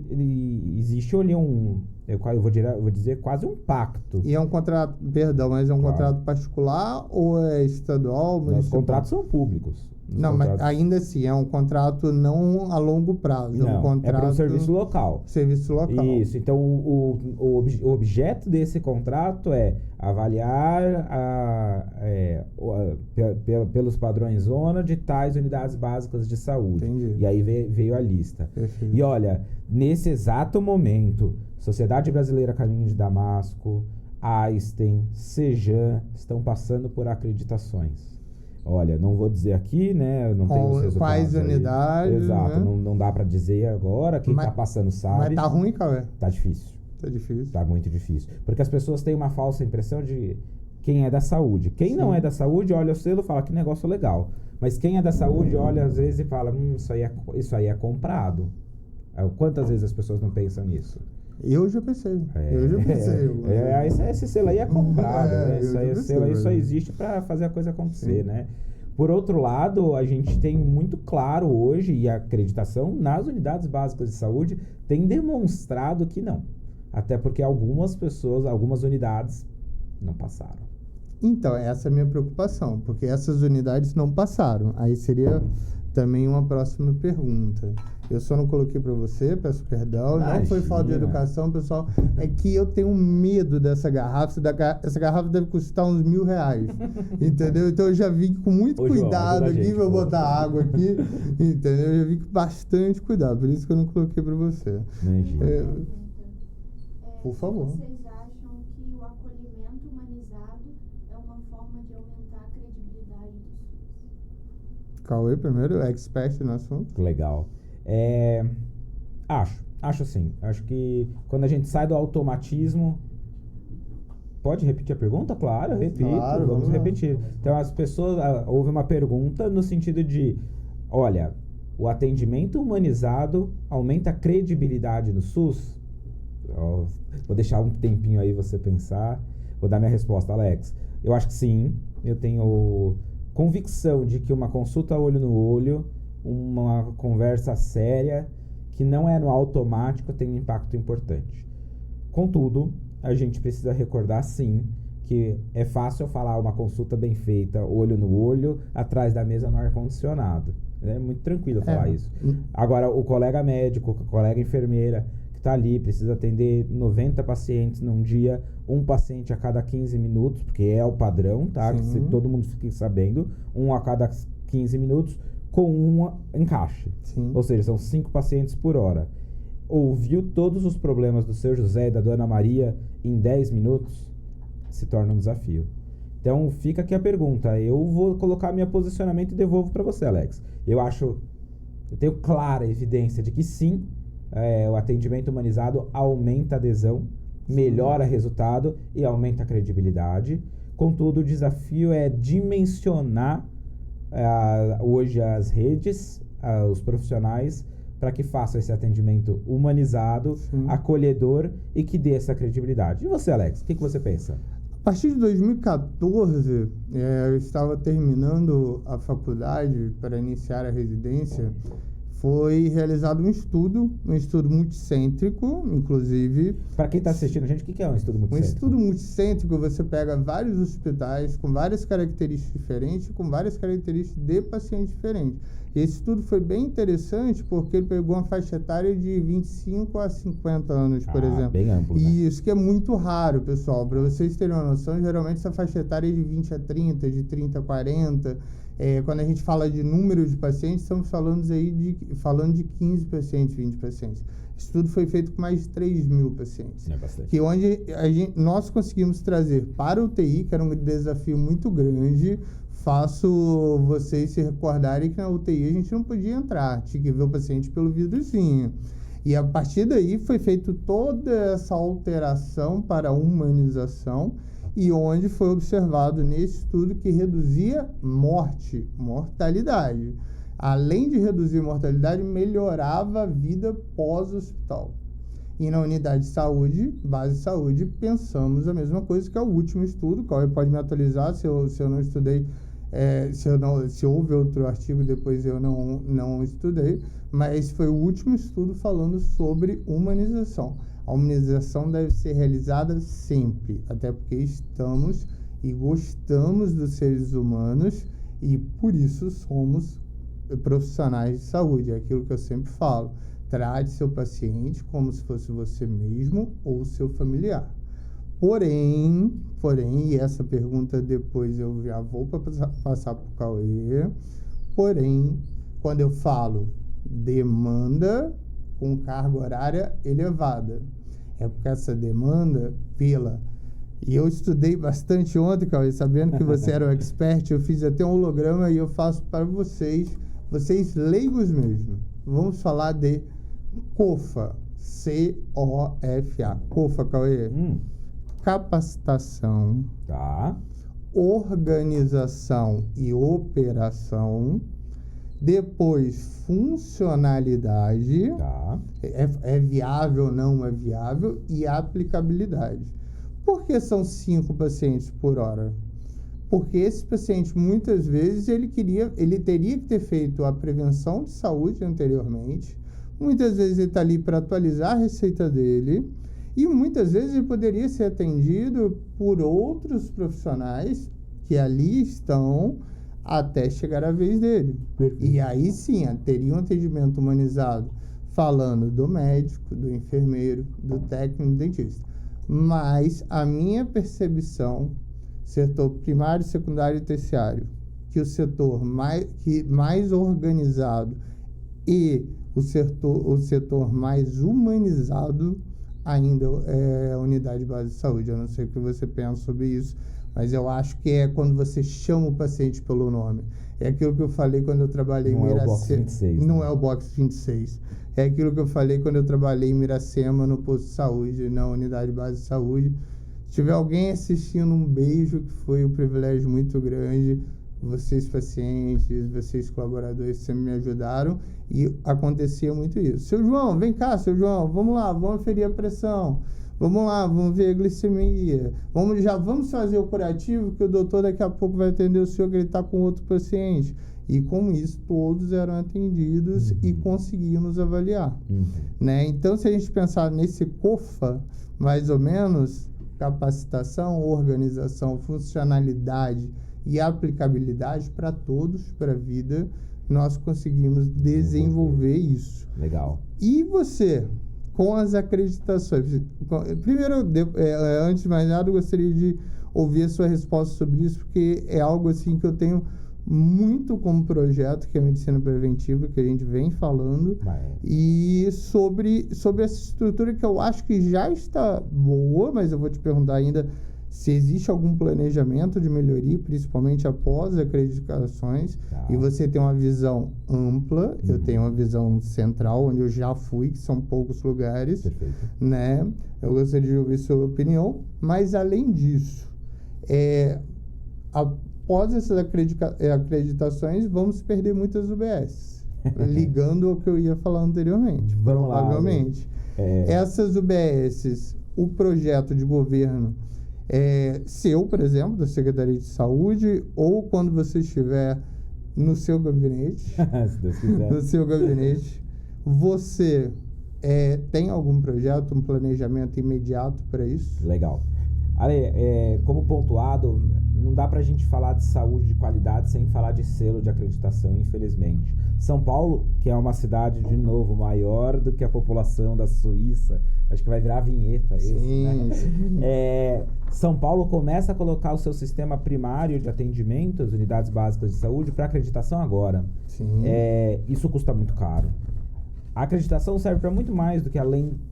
existe ali eu vou dizer quase um pacto. E é um contrato, mas é um contrato particular ou é estadual? Os contratos são públicos. Mas ainda assim, é um contrato não a longo prazo. Não, é um contrato... para um serviço local. Serviço local. Isso, então o objeto desse contrato é avaliar pelos padrões ONA de tais unidades básicas de saúde. Entendi. E aí veio a lista. Perfeito. E olha, nesse exato momento, Sociedade Brasileira Caminho de Damasco, Einstein, Sejan estão passando por acreditações. Olha, não vou dizer aqui, né? Não tenho os resultados. Quais unidades? Exato, né? não dá para dizer agora. Quem tá passando sabe. Mas tá ruim, cara? Tá difícil. Tá difícil. Tá muito difícil. Porque as pessoas têm uma falsa impressão de quem é da saúde. Quem não é da saúde, olha o selo e fala que negócio legal. Mas quem é da saúde, olha às vezes e fala, isso aí é comprado. Quantas vezes as pessoas não pensam nisso? Eu já pensei. Esse selo aí é comprado, né? Esse selo aí só existe para fazer a coisa acontecer, né? Por outro lado, a gente tem muito claro hoje, e a acreditação nas unidades básicas de saúde tem demonstrado que não. Até porque algumas unidades não passaram. Então, essa é a minha preocupação, porque essas unidades não passaram. Aí seria também uma próxima pergunta. Eu só não coloquei para você, peço perdão. Não foi falta de educação, pessoal. É que eu tenho medo dessa garrafa. Essa garrafa deve custar uns R$1.000. Entendeu? Então eu já vi com muito cuidado aqui. Vou botar água aqui. Entendeu? Eu já vi com bastante cuidado. Por isso que eu não coloquei para você. Por favor. Vocês acham que o acolhimento humanizado é uma forma de aumentar a credibilidade do SUS? Cauê, primeiro, expert no assunto. Legal. Acho sim. Acho que quando a gente sai do automatismo... Pode repetir a pergunta? Claro, repito. Claro, vamos repetir. Então, as pessoas... Houve uma pergunta no sentido de... Olha, o atendimento humanizado aumenta a credibilidade no SUS? Vou deixar um tempinho aí você pensar. Vou dar minha resposta, Alex. Eu acho que sim. Eu tenho convicção de que uma consulta olho no olho, uma conversa séria, que não é no automático, tem um impacto importante. Contudo, a gente precisa recordar, sim, que é fácil falar uma consulta bem feita, olho no olho, atrás da mesa no ar-condicionado. É muito tranquilo falar isso. Agora, o colega médico, a colega enfermeira, que está ali, precisa atender 90 pacientes num dia, um paciente a cada 15 minutos, porque é o padrão, tá? Que todo mundo fique sabendo, um a cada 15 minutos, com um encaixe. Sim. Ou seja, são 5 pacientes por hora. Ouviu todos os problemas do seu José e da dona Maria em 10 minutos, se torna um desafio. Então, fica aqui a pergunta. Eu vou colocar meu posicionamento e devolvo para você, Alex. Eu tenho clara evidência de que sim, o atendimento humanizado aumenta a adesão, melhora resultado e aumenta a credibilidade. Contudo, o desafio é dimensionar hoje as redes, os profissionais, para que façam esse atendimento humanizado, acolhedor e que dê essa credibilidade. E você, Alex, o que você pensa? A partir de 2014, eu estava terminando a faculdade para iniciar a residência. Foi realizado um estudo multicêntrico, inclusive... Para quem está assistindo a gente, o que é um estudo multicêntrico? Um estudo multicêntrico, você pega vários hospitais com várias características diferentes, com várias características de pacientes diferentes. E esse estudo foi bem interessante porque ele pegou uma faixa etária de 25 a 50 anos, por exemplo. Bem amplo, né? E isso que é muito raro, pessoal. Para vocês terem uma noção, geralmente essa faixa etária é de 20 a 30, de 30 a 40... quando a gente fala de número de pacientes, estamos falando de 15 pacientes, 20 pacientes. Esse estudo foi feito com mais de 3.000 pacientes. É bastante. Que onde nós conseguimos trazer para o UTI, que era um desafio muito grande. Faço vocês se recordarem que na UTI a gente não podia entrar, tinha que ver o paciente pelo vidrozinho. E a partir daí foi feita toda essa alteração para a humanização, e onde foi observado nesse estudo que reduzia mortalidade. Além de reduzir mortalidade, melhorava a vida pós-hospital. E na unidade de saúde, base de saúde, pensamos a mesma coisa, que é o último estudo. O Cauê pode me atualizar se eu não estudei, se houve outro artigo, depois eu não estudei, mas foi o último estudo falando sobre humanização. A humanização deve ser realizada sempre, até porque estamos e gostamos dos seres humanos e por isso somos profissionais de saúde. É aquilo que eu sempre falo. Trate seu paciente como se fosse você mesmo ou seu familiar. Porém, e essa pergunta depois eu já vou passar para o Cauê. Porém, quando eu falo demanda com carga horária elevada, é porque essa demanda e eu estudei bastante ontem, Cauê, sabendo que você era um expert, eu fiz até um holograma e eu faço para vocês leigos mesmo. Vamos falar de COFA, C-O-F-A. COFA, Cauê. Capacitação, organização e operação. Depois, funcionalidade, é viável, não é viável, e aplicabilidade. Por que são 5 pacientes por hora? Porque esse paciente, muitas vezes, ele teria que ter feito a prevenção de saúde anteriormente. Muitas vezes ele está ali para atualizar a receita dele. E muitas vezes ele poderia ser atendido por outros profissionais que ali estão até chegar a vez dele. Perfeito. E aí sim, teria um atendimento humanizado, falando do médico, do enfermeiro, do técnico, do dentista. Mas a minha percepção, setor primário, secundário e terciário, que o setor mais organizado e o setor mais humanizado ainda é a unidade básica de saúde. Eu não sei o que você pensa sobre isso, mas eu acho que é quando você chama o paciente pelo nome. É aquilo que eu falei quando eu trabalhei em Miracema. Não é o box 26. Não é o box 26. É aquilo que eu falei quando eu trabalhei em Miracema, no posto de saúde, na unidade básica de saúde. Se tiver alguém assistindo, um beijo, que foi um privilégio muito grande. Vocês pacientes, vocês colaboradores sempre me ajudaram e acontecia muito isso. Seu João, vem cá, seu João, vamos lá, vamos aferir a pressão. Vamos lá, vamos ver a glicemia. Vamos fazer o curativo, que o doutor daqui a pouco vai atender o senhor, que ele está com outro paciente. E com isso, todos eram atendidos e conseguimos avaliar. Né? Então, se a gente pensar nesse COFA, mais ou menos, capacitação, organização, funcionalidade e aplicabilidade para todos, para a vida, nós conseguimos desenvolver isso. Legal. E você, com as acreditações? Primeiro, antes de mais nada, eu gostaria de ouvir a sua resposta sobre isso, porque é algo assim que eu tenho muito como projeto, que é a medicina preventiva, que a gente vem falando, e sobre essa estrutura que eu acho que já está boa, mas eu vou te perguntar ainda se existe algum planejamento de melhoria, principalmente após acreditações. E você tem uma visão ampla, eu tenho uma visão central, onde eu já fui, que são poucos lugares. Perfeito. Né? Eu gostaria de ouvir sua opinião, mas além disso, após essas acreditações, vamos perder muitas UBS, ligando ao que eu ia falar anteriormente. Vamos provavelmente. Essas UBS, o projeto de governo seu, por exemplo, da Secretaria de Saúde, ou quando você estiver no seu gabinete, se Deus quiser. no seu gabinete, você tem algum projeto, um planejamento imediato para isso? Legal. Ale, como pontuado, não dá pra gente falar de saúde de qualidade sem falar de selo de acreditação, infelizmente. São Paulo, que é uma cidade, de novo, maior do que a população da Suíça, acho que vai virar vinheta esse, né? Sim. São Paulo começa a colocar o seu sistema primário de atendimento, as unidades básicas de saúde, para acreditação agora. Sim. Isso custa muito caro. A acreditação serve para muito mais do que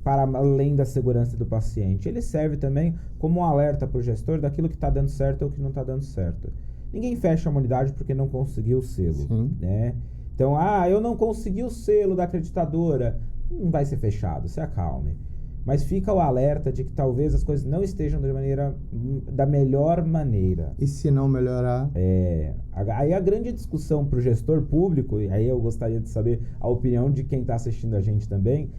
para além da segurança do paciente. Ele serve também como um alerta para o gestor daquilo que está dando certo ou que não está dando certo. Ninguém fecha uma unidade porque não conseguiu o selo, né? Então, eu não consegui o selo da acreditadora. Não vai ser fechado, se acalme. Mas fica o alerta de que talvez as coisas não estejam da melhor maneira. E se não melhorar? Aí a grande discussão para o gestor público, e aí eu gostaria de saber a opinião de quem está assistindo a gente também,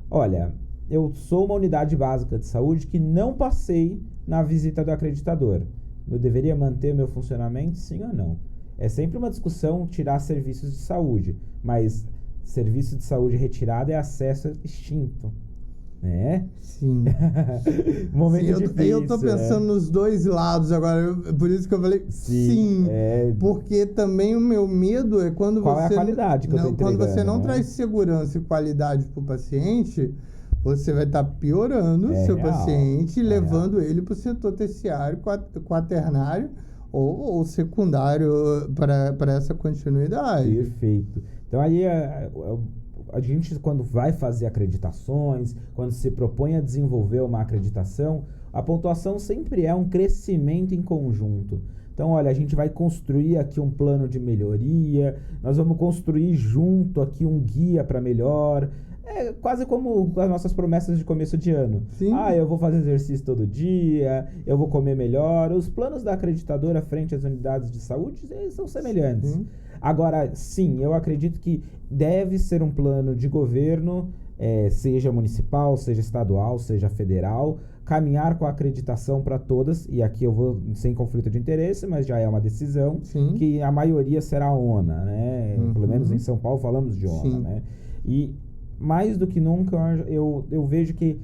olha, eu sou uma unidade básica de saúde que não passei na visita do acreditador. Eu deveria manter o meu funcionamento, sim ou não? É sempre uma discussão tirar serviços de saúde, mas serviço de saúde retirado é acesso extinto. Né? Sim. Momento difícil. Eu tô pensando nos dois lados agora, por isso que eu falei sim. Porque também o meu medo é quando Qual é a qualidade que eu tô entregando, quando você não né? traz segurança e qualidade pro paciente, você vai estar piorando o seu paciente, levando ele pro setor terciário, quaternário ou secundário para essa continuidade. Perfeito. Então aí a gente, quando vai fazer acreditações, quando se propõe a desenvolver uma acreditação, a pontuação sempre é um crescimento em conjunto. Então, olha, a gente vai construir aqui um plano de melhoria, nós vamos construir junto aqui um guia para melhor. É quase como as nossas promessas de começo de ano. Sim. Eu vou fazer exercício todo dia, eu vou comer melhor. Os planos da acreditadora frente às unidades de saúde são semelhantes. Sim. Agora, sim, eu acredito que deve ser um plano de governo, seja municipal, seja estadual, seja federal, caminhar com a acreditação para todas, e aqui eu vou sem conflito de interesse, mas já é uma decisão, que a maioria será ONA, né? Pelo menos em São Paulo falamos de ONA, né? E mais do que nunca, eu vejo que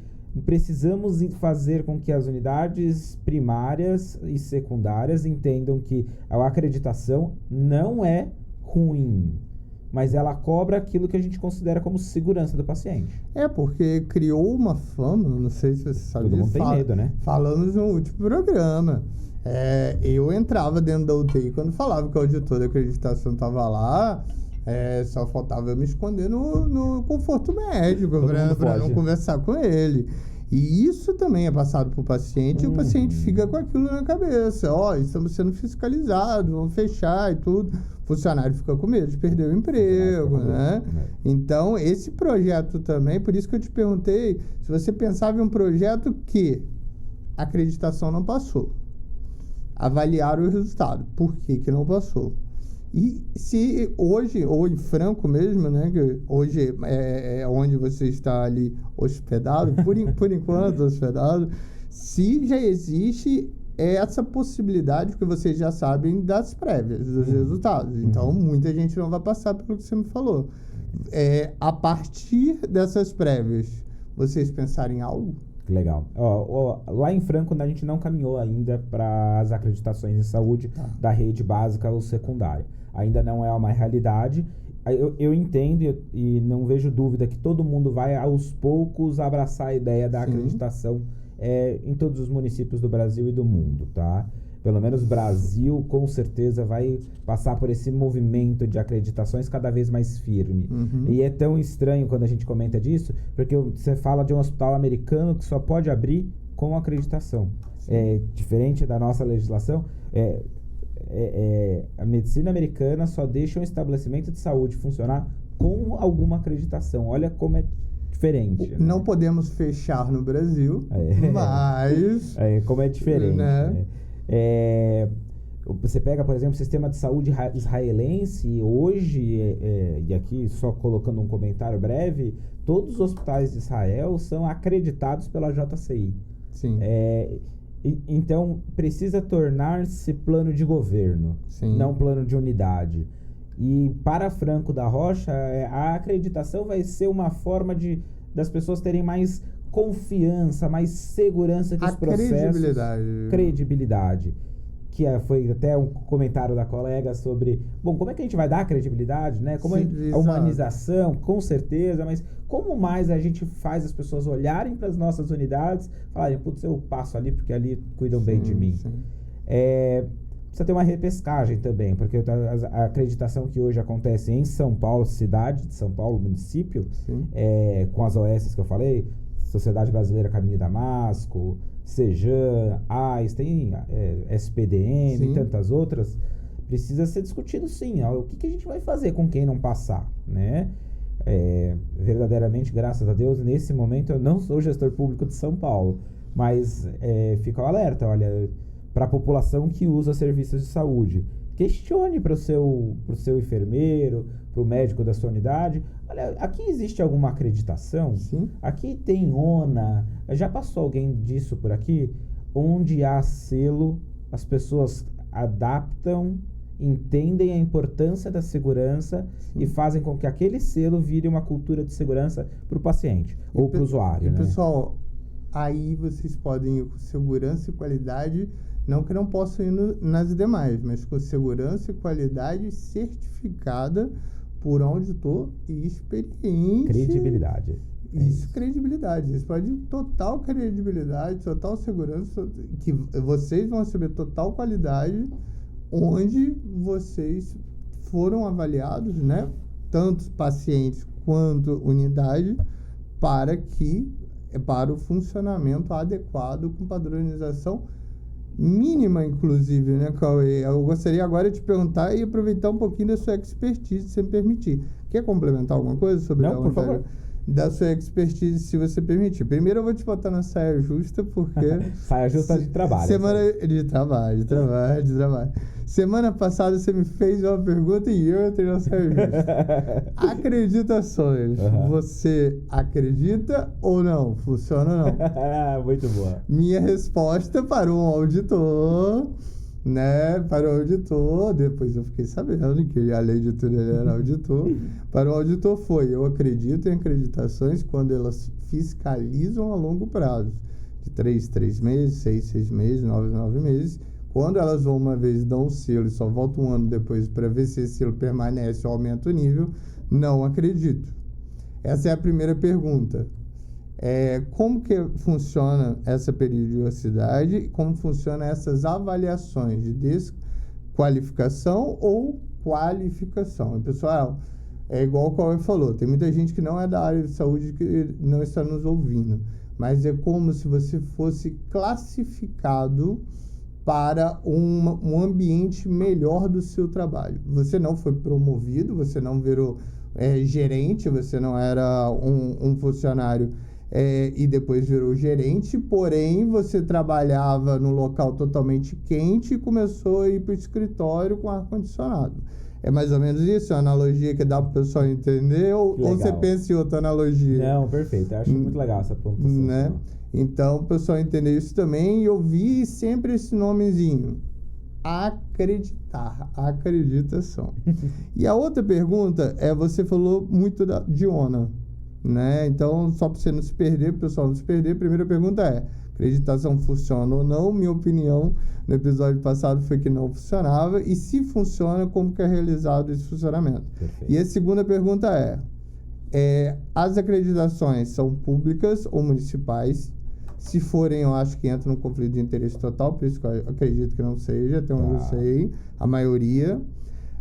precisamos fazer com que as unidades primárias e secundárias entendam que a acreditação não é ruim, mas ela cobra aquilo que a gente considera como segurança do paciente. Porque criou uma fama, não sei se você sabe Todo disso. mundo tem medo, né? Falamos no último programa. Eu entrava dentro da UTI quando falava que o auditor da acreditação estava lá, só faltava eu me esconder no conforto médico para não conversar com ele. E isso também é passado para o paciente, e o paciente fica com aquilo na cabeça. Estamos sendo fiscalizados, vamos fechar e tudo. O funcionário fica com medo de perder o emprego, né? Então, esse projeto também, por isso que eu te perguntei se você pensava em um projeto que a acreditação não passou. Avaliaram o resultado. Por que não passou? E se hoje, ou em Franco mesmo, né, que hoje é onde você está ali hospedado, por enquanto hospedado, se já existe essa possibilidade, porque vocês já sabem das prévias, dos resultados. Então, muita gente não vai passar pelo que você me falou. A partir dessas prévias, vocês pensarem em algo? Legal. Lá em Franco, a gente não caminhou ainda para as acreditações em saúde da rede básica ou secundária. Ainda não é uma realidade. Eu entendo e não vejo dúvida que todo mundo vai, aos poucos, abraçar a ideia da acreditação em todos os municípios do Brasil e do mundo, tá? Pelo menos o Brasil, com certeza, vai passar por esse movimento de acreditações cada vez mais firme. E é tão estranho quando a gente comenta disso, porque você fala de um hospital americano que só pode abrir com acreditação. Diferente da nossa legislação, a medicina americana só deixa um estabelecimento de saúde funcionar com alguma acreditação. Olha como é diferente. Não né? podemos fechar no Brasil, mas... como é diferente, né? Você pega, por exemplo, o sistema de saúde israelense, hoje, e aqui só colocando um comentário breve, todos os hospitais de Israel são acreditados pela JCI. Sim. Então, precisa tornar-se plano de governo, não plano de unidade. E para Franco da Rocha, a acreditação vai ser uma forma das pessoas terem mais confiança, mais segurança que os processos... Credibilidade. Que foi até um comentário da colega sobre... Bom, como é que a gente vai dar credibilidade, né? Como a humanização, com certeza, mas como mais a gente faz as pessoas olharem para as nossas unidades e falarem, putz, eu passo ali porque ali cuidam bem de mim. Precisa ter uma repescagem também, porque a acreditação que hoje acontece em São Paulo, cidade de São Paulo, município, com as OS que eu falei, Sociedade Brasileira Caminho de Damasco, Sejan, AIS, tem SPDN e tantas outras, precisa ser discutido sim. O que a gente vai fazer com quem não passar, né? Verdadeiramente, graças a Deus, nesse momento eu não sou gestor público de São Paulo, mas fica o alerta, olha, para a população que usa serviços de saúde. Questione para o seu enfermeiro, para o médico da sua unidade. Olha, aqui existe alguma acreditação? Sim. Aqui tem ONA. Já passou alguém disso por aqui? Onde há selo, as pessoas adaptam, entendem a importância da segurança e fazem com que aquele selo vire uma cultura de segurança para o paciente ou para o usuário. E, né? pessoal, aí vocês podem ir com segurança e qualidade. Não que não possam ir nas demais, mas com segurança e qualidade certificada por auditor e experiente. Credibilidade. Credibilidade. Isso pode total credibilidade, total segurança, que vocês vão receber total qualidade, onde vocês foram avaliados, né? Tanto pacientes quanto unidade, para o funcionamento adequado com padronização mínima, inclusive, né, Cauê? Eu gostaria agora de te perguntar e aproveitar um pouquinho da sua expertise, se me permitir. Quer complementar alguma coisa sobre Não, por favor. Da sua expertise, se você permitir. Primeiro eu vou te botar na saia justa, porque... Saia justa de trabalho. De trabalho. Semana passada você me fez uma pergunta e eu entrei na saia justa. Acreditações. Você acredita ou não? Funciona ou não? Muito boa. Minha resposta para um auditor, né? Para o auditor, depois eu fiquei sabendo que além de tudo ele era auditor. Para o auditor foi: eu acredito em acreditações quando elas fiscalizam a longo prazo, de 3 meses, 6 meses, 9 meses. Quando elas vão uma vez, dão um selo e só voltam um ano depois para ver se esse selo permanece ou aumenta o nível, não acredito. Essa é a primeira pergunta. Como que funciona essa periodicidade e como funcionam essas avaliações de desqualificação ou qualificação? E, pessoal, é igual o Cauê falou, tem muita gente que não é da área de saúde que não está nos ouvindo, mas é como se você fosse classificado para um ambiente melhor do seu trabalho. Você não foi promovido, você não virou gerente, você não era um funcionário e depois virou gerente, porém você trabalhava num local totalmente quente e começou a ir para o escritório com ar-condicionado. É mais ou menos isso? É uma analogia que dá para o pessoal entender? Ou você pensa em outra analogia? Não, perfeito. Eu acho muito legal essa pontuação. Né? Então, o pessoal entender isso também. E eu vi sempre esse nomezinho. Acreditar. Acreditação. E a outra pergunta você falou muito de ONA, né? Então, só para você não se perder, o pessoal não se perder, a primeira pergunta é: acreditação funciona ou não? Minha opinião no episódio passado foi que não funcionava. E se funciona, como que é realizado esse funcionamento? Perfeito. E a segunda pergunta as acreditações são públicas ou municipais? Se forem, eu acho que entra num conflito de interesse total, por isso que eu acredito que não seja, até onde eu sei, a maioria.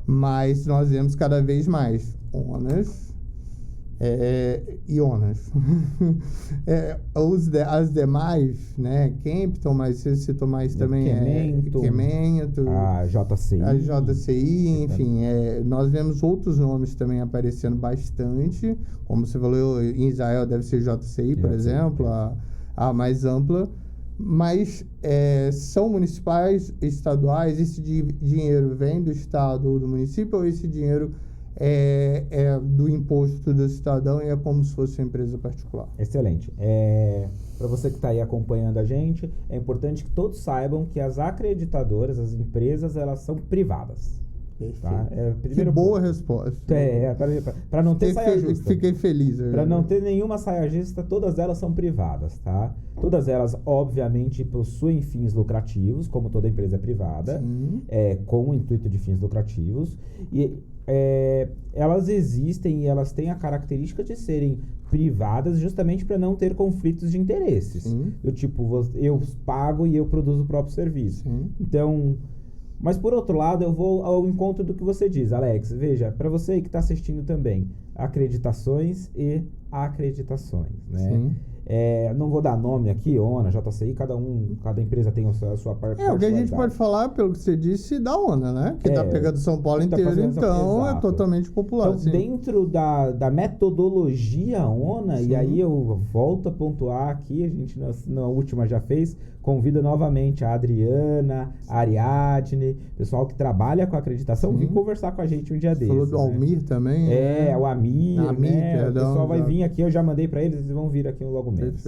Mas nós vemos cada vez mais ONAs e ONAs. As demais, né? Kempton, mas você citou mais também, Quemento, a JCI, enfim, nós vemos outros nomes também aparecendo bastante, como você falou, em Israel deve ser JCI, por exemplo, a mais ampla, mas são municipais, estaduais. Esse dinheiro vem do estado ou do município, ou esse dinheiro é do imposto do cidadão e é como se fosse uma empresa particular? Excelente. Para você que está aí acompanhando a gente, é importante que todos saibam que as acreditadoras, as empresas, elas são privadas. Tá? Que boa resposta. Para não ter saia justa. Fiquei feliz. Para não ter nenhuma saia justa, todas elas são privadas, tá? Todas elas, obviamente, possuem fins lucrativos, como toda empresa privada, com o intuito de fins lucrativos. E elas existem e elas têm a característica de serem privadas justamente para não ter conflitos de interesses. Do tipo, eu pago e eu produzo o próprio serviço. Então... Mas, por outro lado, eu vou ao encontro do que você diz, Alex. Veja, para você que está assistindo também, acreditações e acreditações, né? Não vou dar nome aqui, ONA, JCI, cada empresa tem a sua particularidade. O que a gente pode falar, pelo que você disse, da ONA, né? Que está pegando São Paulo inteiro, então é totalmente popular. Então, dentro da metodologia ONA, e aí eu volto a pontuar aqui, a gente na última já fez, convido novamente a Adriana, a Ariadne, pessoal que trabalha com acreditação, vir conversar com a gente um dia desses. Falou do Almir também? O Amir, né? O pessoal vai vir aqui, eu já mandei para eles vão vir aqui logo menos.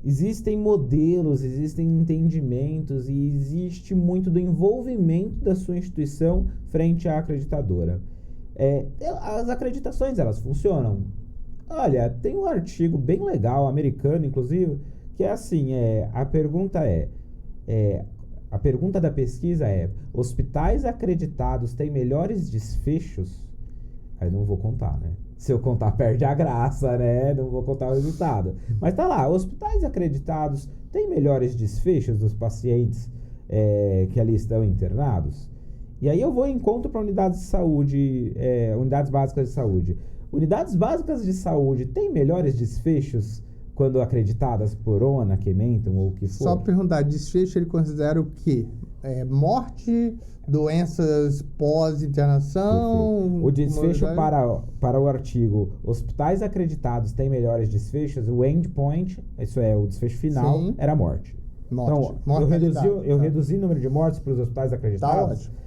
Existem modelos, existem entendimentos e existe muito do envolvimento da sua instituição frente à acreditadora. As acreditações, elas funcionam. Olha, tem um artigo bem legal, americano, inclusive, que é assim, a pergunta a pergunta da pesquisa hospitais acreditados têm melhores desfechos? Aí não vou contar, né? Se eu contar, perde a graça, né? Não vou contar o resultado. Mas tá lá, hospitais acreditados têm melhores desfechos dos pacientes que ali estão internados? E aí eu vou em encontro para unidades de saúde, unidades básicas de saúde. Unidades básicas de saúde têm melhores desfechos quando acreditadas por ONA, Quemento ou o que for? Só perguntar, desfecho ele considera o quê? Morte, doenças pós-internação? Perfeito. O desfecho para o artigo hospitais acreditados têm melhores desfechos, o endpoint, isso é o desfecho final, era morte. Então, eu reduzi o número de mortes para os hospitais acreditados. Tá ótimo.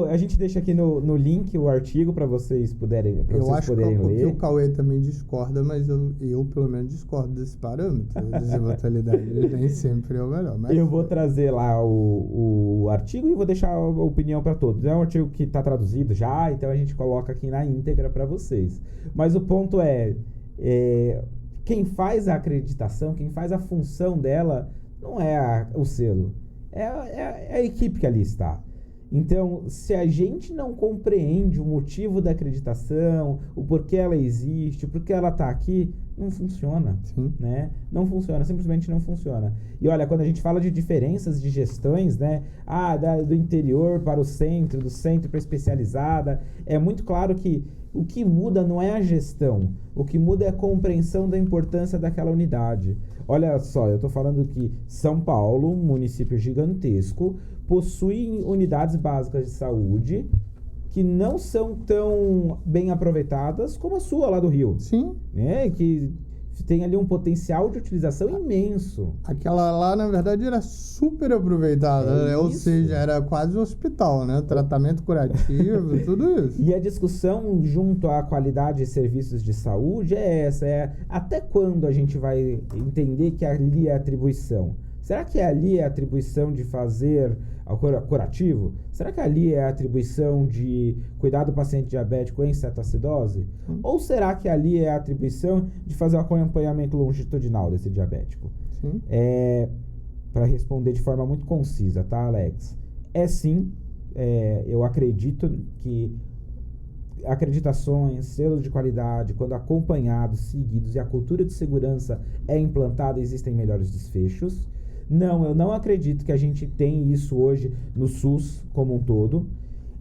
A gente deixa aqui no link o artigo para vocês poderem, Eu acho poderem que ler. o Cauê também discorda, mas eu pelo menos discordo desse parâmetro de imortalidade. Nem sempre é o melhor. Mas Eu vou trazer lá o artigo e vou deixar a opinião para todos. É um artigo que está traduzido já, então a gente coloca aqui na íntegra para vocês. Mas o ponto quem faz a acreditação, quem faz a função dela, não é o selo. É a equipe que ali está. Então, se a gente não compreende o motivo da acreditação, o porquê ela existe, o porquê ela está aqui, não funciona. Sim. Né? Não funciona, simplesmente não funciona. E olha, quando a gente fala de diferenças de gestões, né? Do interior para o centro, do centro para a especializada, é muito claro que o que muda não é a gestão, o que muda é a compreensão da importância daquela unidade. Olha só, eu estou falando que São Paulo, um município gigantesco, possui unidades básicas de saúde que não são tão bem aproveitadas como a sua lá do Rio. Sim. Né? Que tem ali um potencial de utilização imenso. Aquela lá, na verdade, era super aproveitada, né? Ou seja, era quase um hospital, né? Tratamento curativo, tudo isso. E a discussão junto à qualidade de serviços de saúde é essa, até quando a gente vai entender que ali é atribuição? Será que ali é a atribuição de fazer curativo? Será que ali é a atribuição de cuidar do paciente diabético em cetoacidose? Ou será que ali é a atribuição de fazer o acompanhamento longitudinal desse diabético? Sim. Para responder de forma muito concisa, tá, Alex? Sim, eu acredito que acreditações, selos de qualidade, quando acompanhados, seguidos e a cultura de segurança é implantada, existem melhores desfechos. Não, eu não acredito que a gente tem isso hoje no SUS como um todo.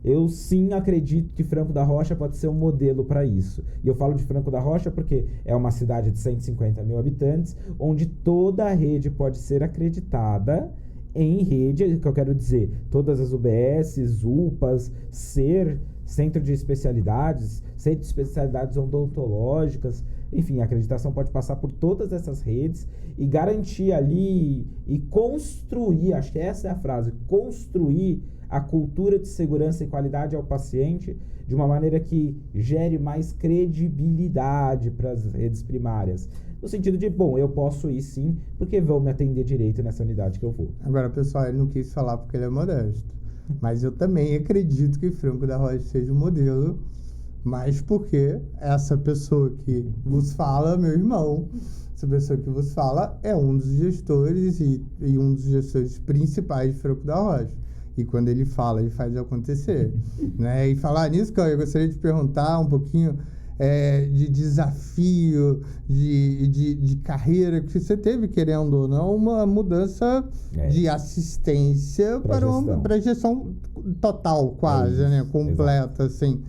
Eu sim acredito que Franco da Rocha pode ser um modelo para isso. E eu falo de Franco da Rocha porque é uma cidade de 150 mil habitantes, onde toda a rede pode ser acreditada em rede, que eu quero dizer, todas as UBSs, UPAs, ser centro de especialidades, centro de especialidades odontológicas, enfim, a acreditação pode passar por todas essas redes e garantir ali e construir, acho que essa é a frase, construir a cultura de segurança e qualidade ao paciente de uma maneira que gere mais credibilidade para as redes primárias. No sentido de, bom, eu posso ir sim, porque vão me atender direito nessa unidade que eu vou. Agora, pessoal, ele não quis falar porque ele é modesto. Mas eu também acredito que Franco da Rocha seja um modelo, mas porque essa pessoa que vos fala, meu irmão, essa pessoa que vos fala é um dos gestores e um dos gestores principais de Franco da Rocha. E quando ele fala, ele faz acontecer. Né? E falar nisso, eu gostaria de perguntar um pouquinho de desafio, de carreira, que você teve, querendo ou não, uma mudança de assistência para gestão total, quase, né? Completa, assim.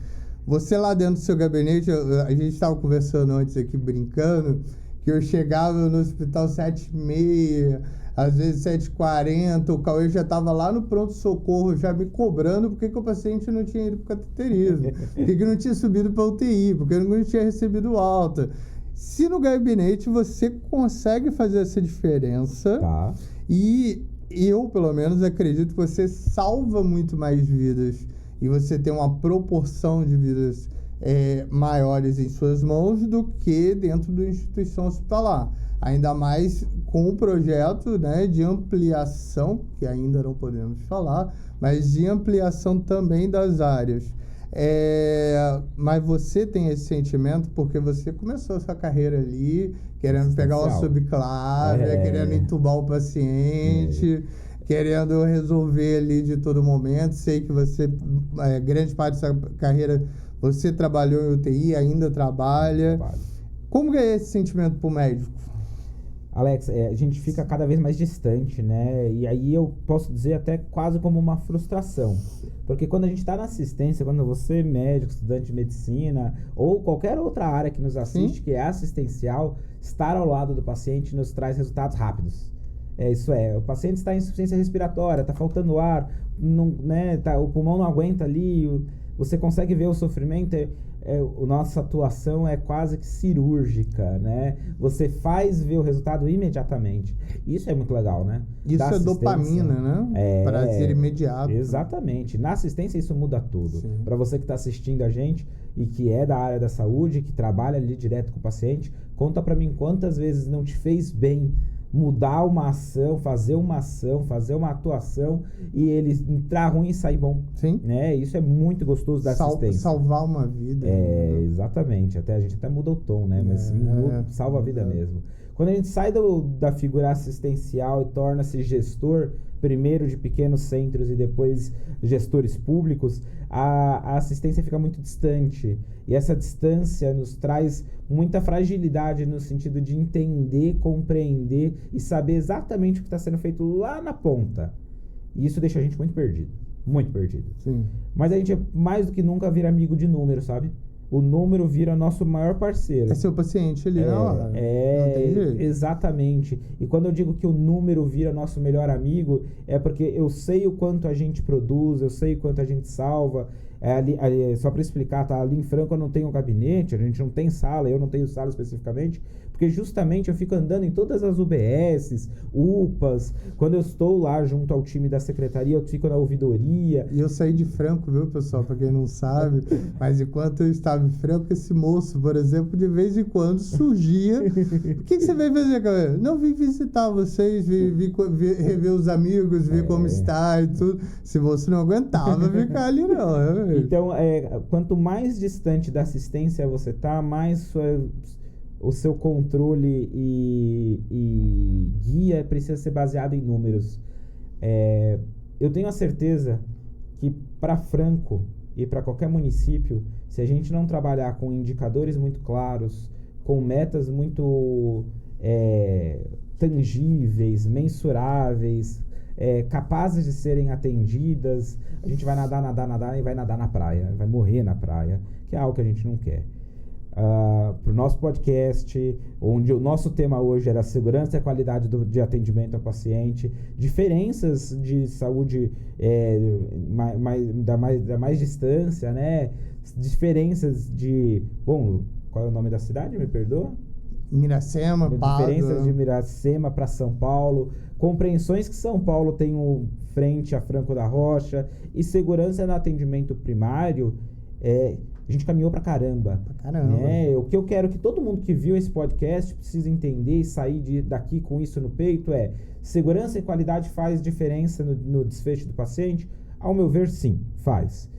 Você lá dentro do seu gabinete, a gente estava conversando antes aqui, brincando, que eu chegava no hospital 7h30, às vezes 7h40, o Cauê já estava lá no pronto-socorro, já me cobrando porque que o paciente não tinha ido para o cateterismo, porque não tinha subido para UTI, porque não tinha recebido alta. Se no gabinete você consegue fazer essa diferença, tá. E eu, pelo menos, acredito que você salva muito mais vidas e você tem uma proporção de vidas maiores em suas mãos do que dentro da instituição hospitalar. Ainda mais com o projeto, né, de ampliação, que ainda não podemos falar, mas de ampliação também das áreas. Mas você tem esse sentimento porque você começou a sua carreira ali, querendo pegar uma subclave, querendo entubar o paciente, querendo resolver ali de todo momento. Sei que você, grande parte da sua carreira, você trabalhou em UTI, ainda trabalha. Como que é esse sentimento para o médico? Alex, a gente fica cada vez mais distante, né? E aí eu posso dizer até quase como uma frustração. Porque quando a gente está na assistência, quando você, médico, estudante de medicina, ou qualquer outra área que nos assiste, que é assistencial, estar ao lado do paciente nos traz resultados rápidos. O paciente está em insuficiência respiratória, está faltando ar, não, né, o pulmão não aguenta ali, você consegue ver o sofrimento. a nossa atuação é quase que cirúrgica, né? Você faz ver o resultado imediatamente. Isso é muito legal, né? Isso Da é assistência. dopamina, né? Prazer imediato. Exatamente. Na assistência isso muda tudo. Sim. Para você que está assistindo a gente e que é da área da saúde, que trabalha ali direto com o paciente, conta para mim quantas vezes não te fez bem mudar uma ação, fazer uma atuação e ele entrar ruim e sair bom. Sim. Né? Isso é muito gostoso da assistência. Salvar uma vida. Né? Exatamente. A gente até muda o tom, né? Mas salva a vida mesmo. Quando a gente sai da figura assistencial e torna-se gestor, primeiro de pequenos centros e depois gestores públicos, a assistência fica muito distante. E essa distância nos traz muita fragilidade no sentido de entender, compreender e saber exatamente o que está sendo feito lá na ponta. E isso deixa a gente muito perdido. Muito perdido. Sim. Mas a gente mais do que nunca vira amigo de número, sabe? O número vira nosso maior parceiro. É seu paciente ali na hora. Não tem jeito. Exatamente. E quando eu digo que o número vira nosso melhor amigo, é porque eu sei o quanto a gente produz, eu sei o quanto a gente salva. Só para explicar, tá? Ali em Franco eu não tenho gabinete, a gente não tem sala, eu não tenho sala especificamente, porque justamente eu fico andando em todas as UBSs, UPAs, quando eu estou lá junto ao time da secretaria, eu fico na ouvidoria. E eu saí de Franco, viu, pessoal, para quem não sabe, mas enquanto eu estava em Franco, esse moço, por exemplo, de vez em quando surgia. O que você veio fazer, cara? Não, vim visitar vocês, vim rever os amigos, ver como está e tudo. Se você não aguentava ficar ali, não. Então, quanto mais distante da assistência você tá, mais o seu controle e guia precisa ser baseado em números. Eu tenho a certeza que para Franco e para qualquer município, se a gente não trabalhar com indicadores muito claros, com metas muito tangíveis, mensuráveis, capazes de serem atendidas, a gente vai nadar e vai nadar na praia, vai morrer na praia, que é algo que a gente não quer. Para o nosso podcast, onde o nosso tema hoje era segurança e qualidade de atendimento ao paciente, diferenças de saúde da mais distância, né? Diferenças de... Bom, qual é o nome da cidade? Me perdoa? Miracema, diferenças de Miracema para São Paulo, compreensões que São Paulo tem frente a Franco da Rocha, e segurança no atendimento primário, a gente caminhou pra caramba. Né? O que eu quero que todo mundo que viu esse podcast precisa entender e sair daqui com isso no peito segurança e qualidade faz diferença no desfecho do paciente? Ao meu ver, sim, faz.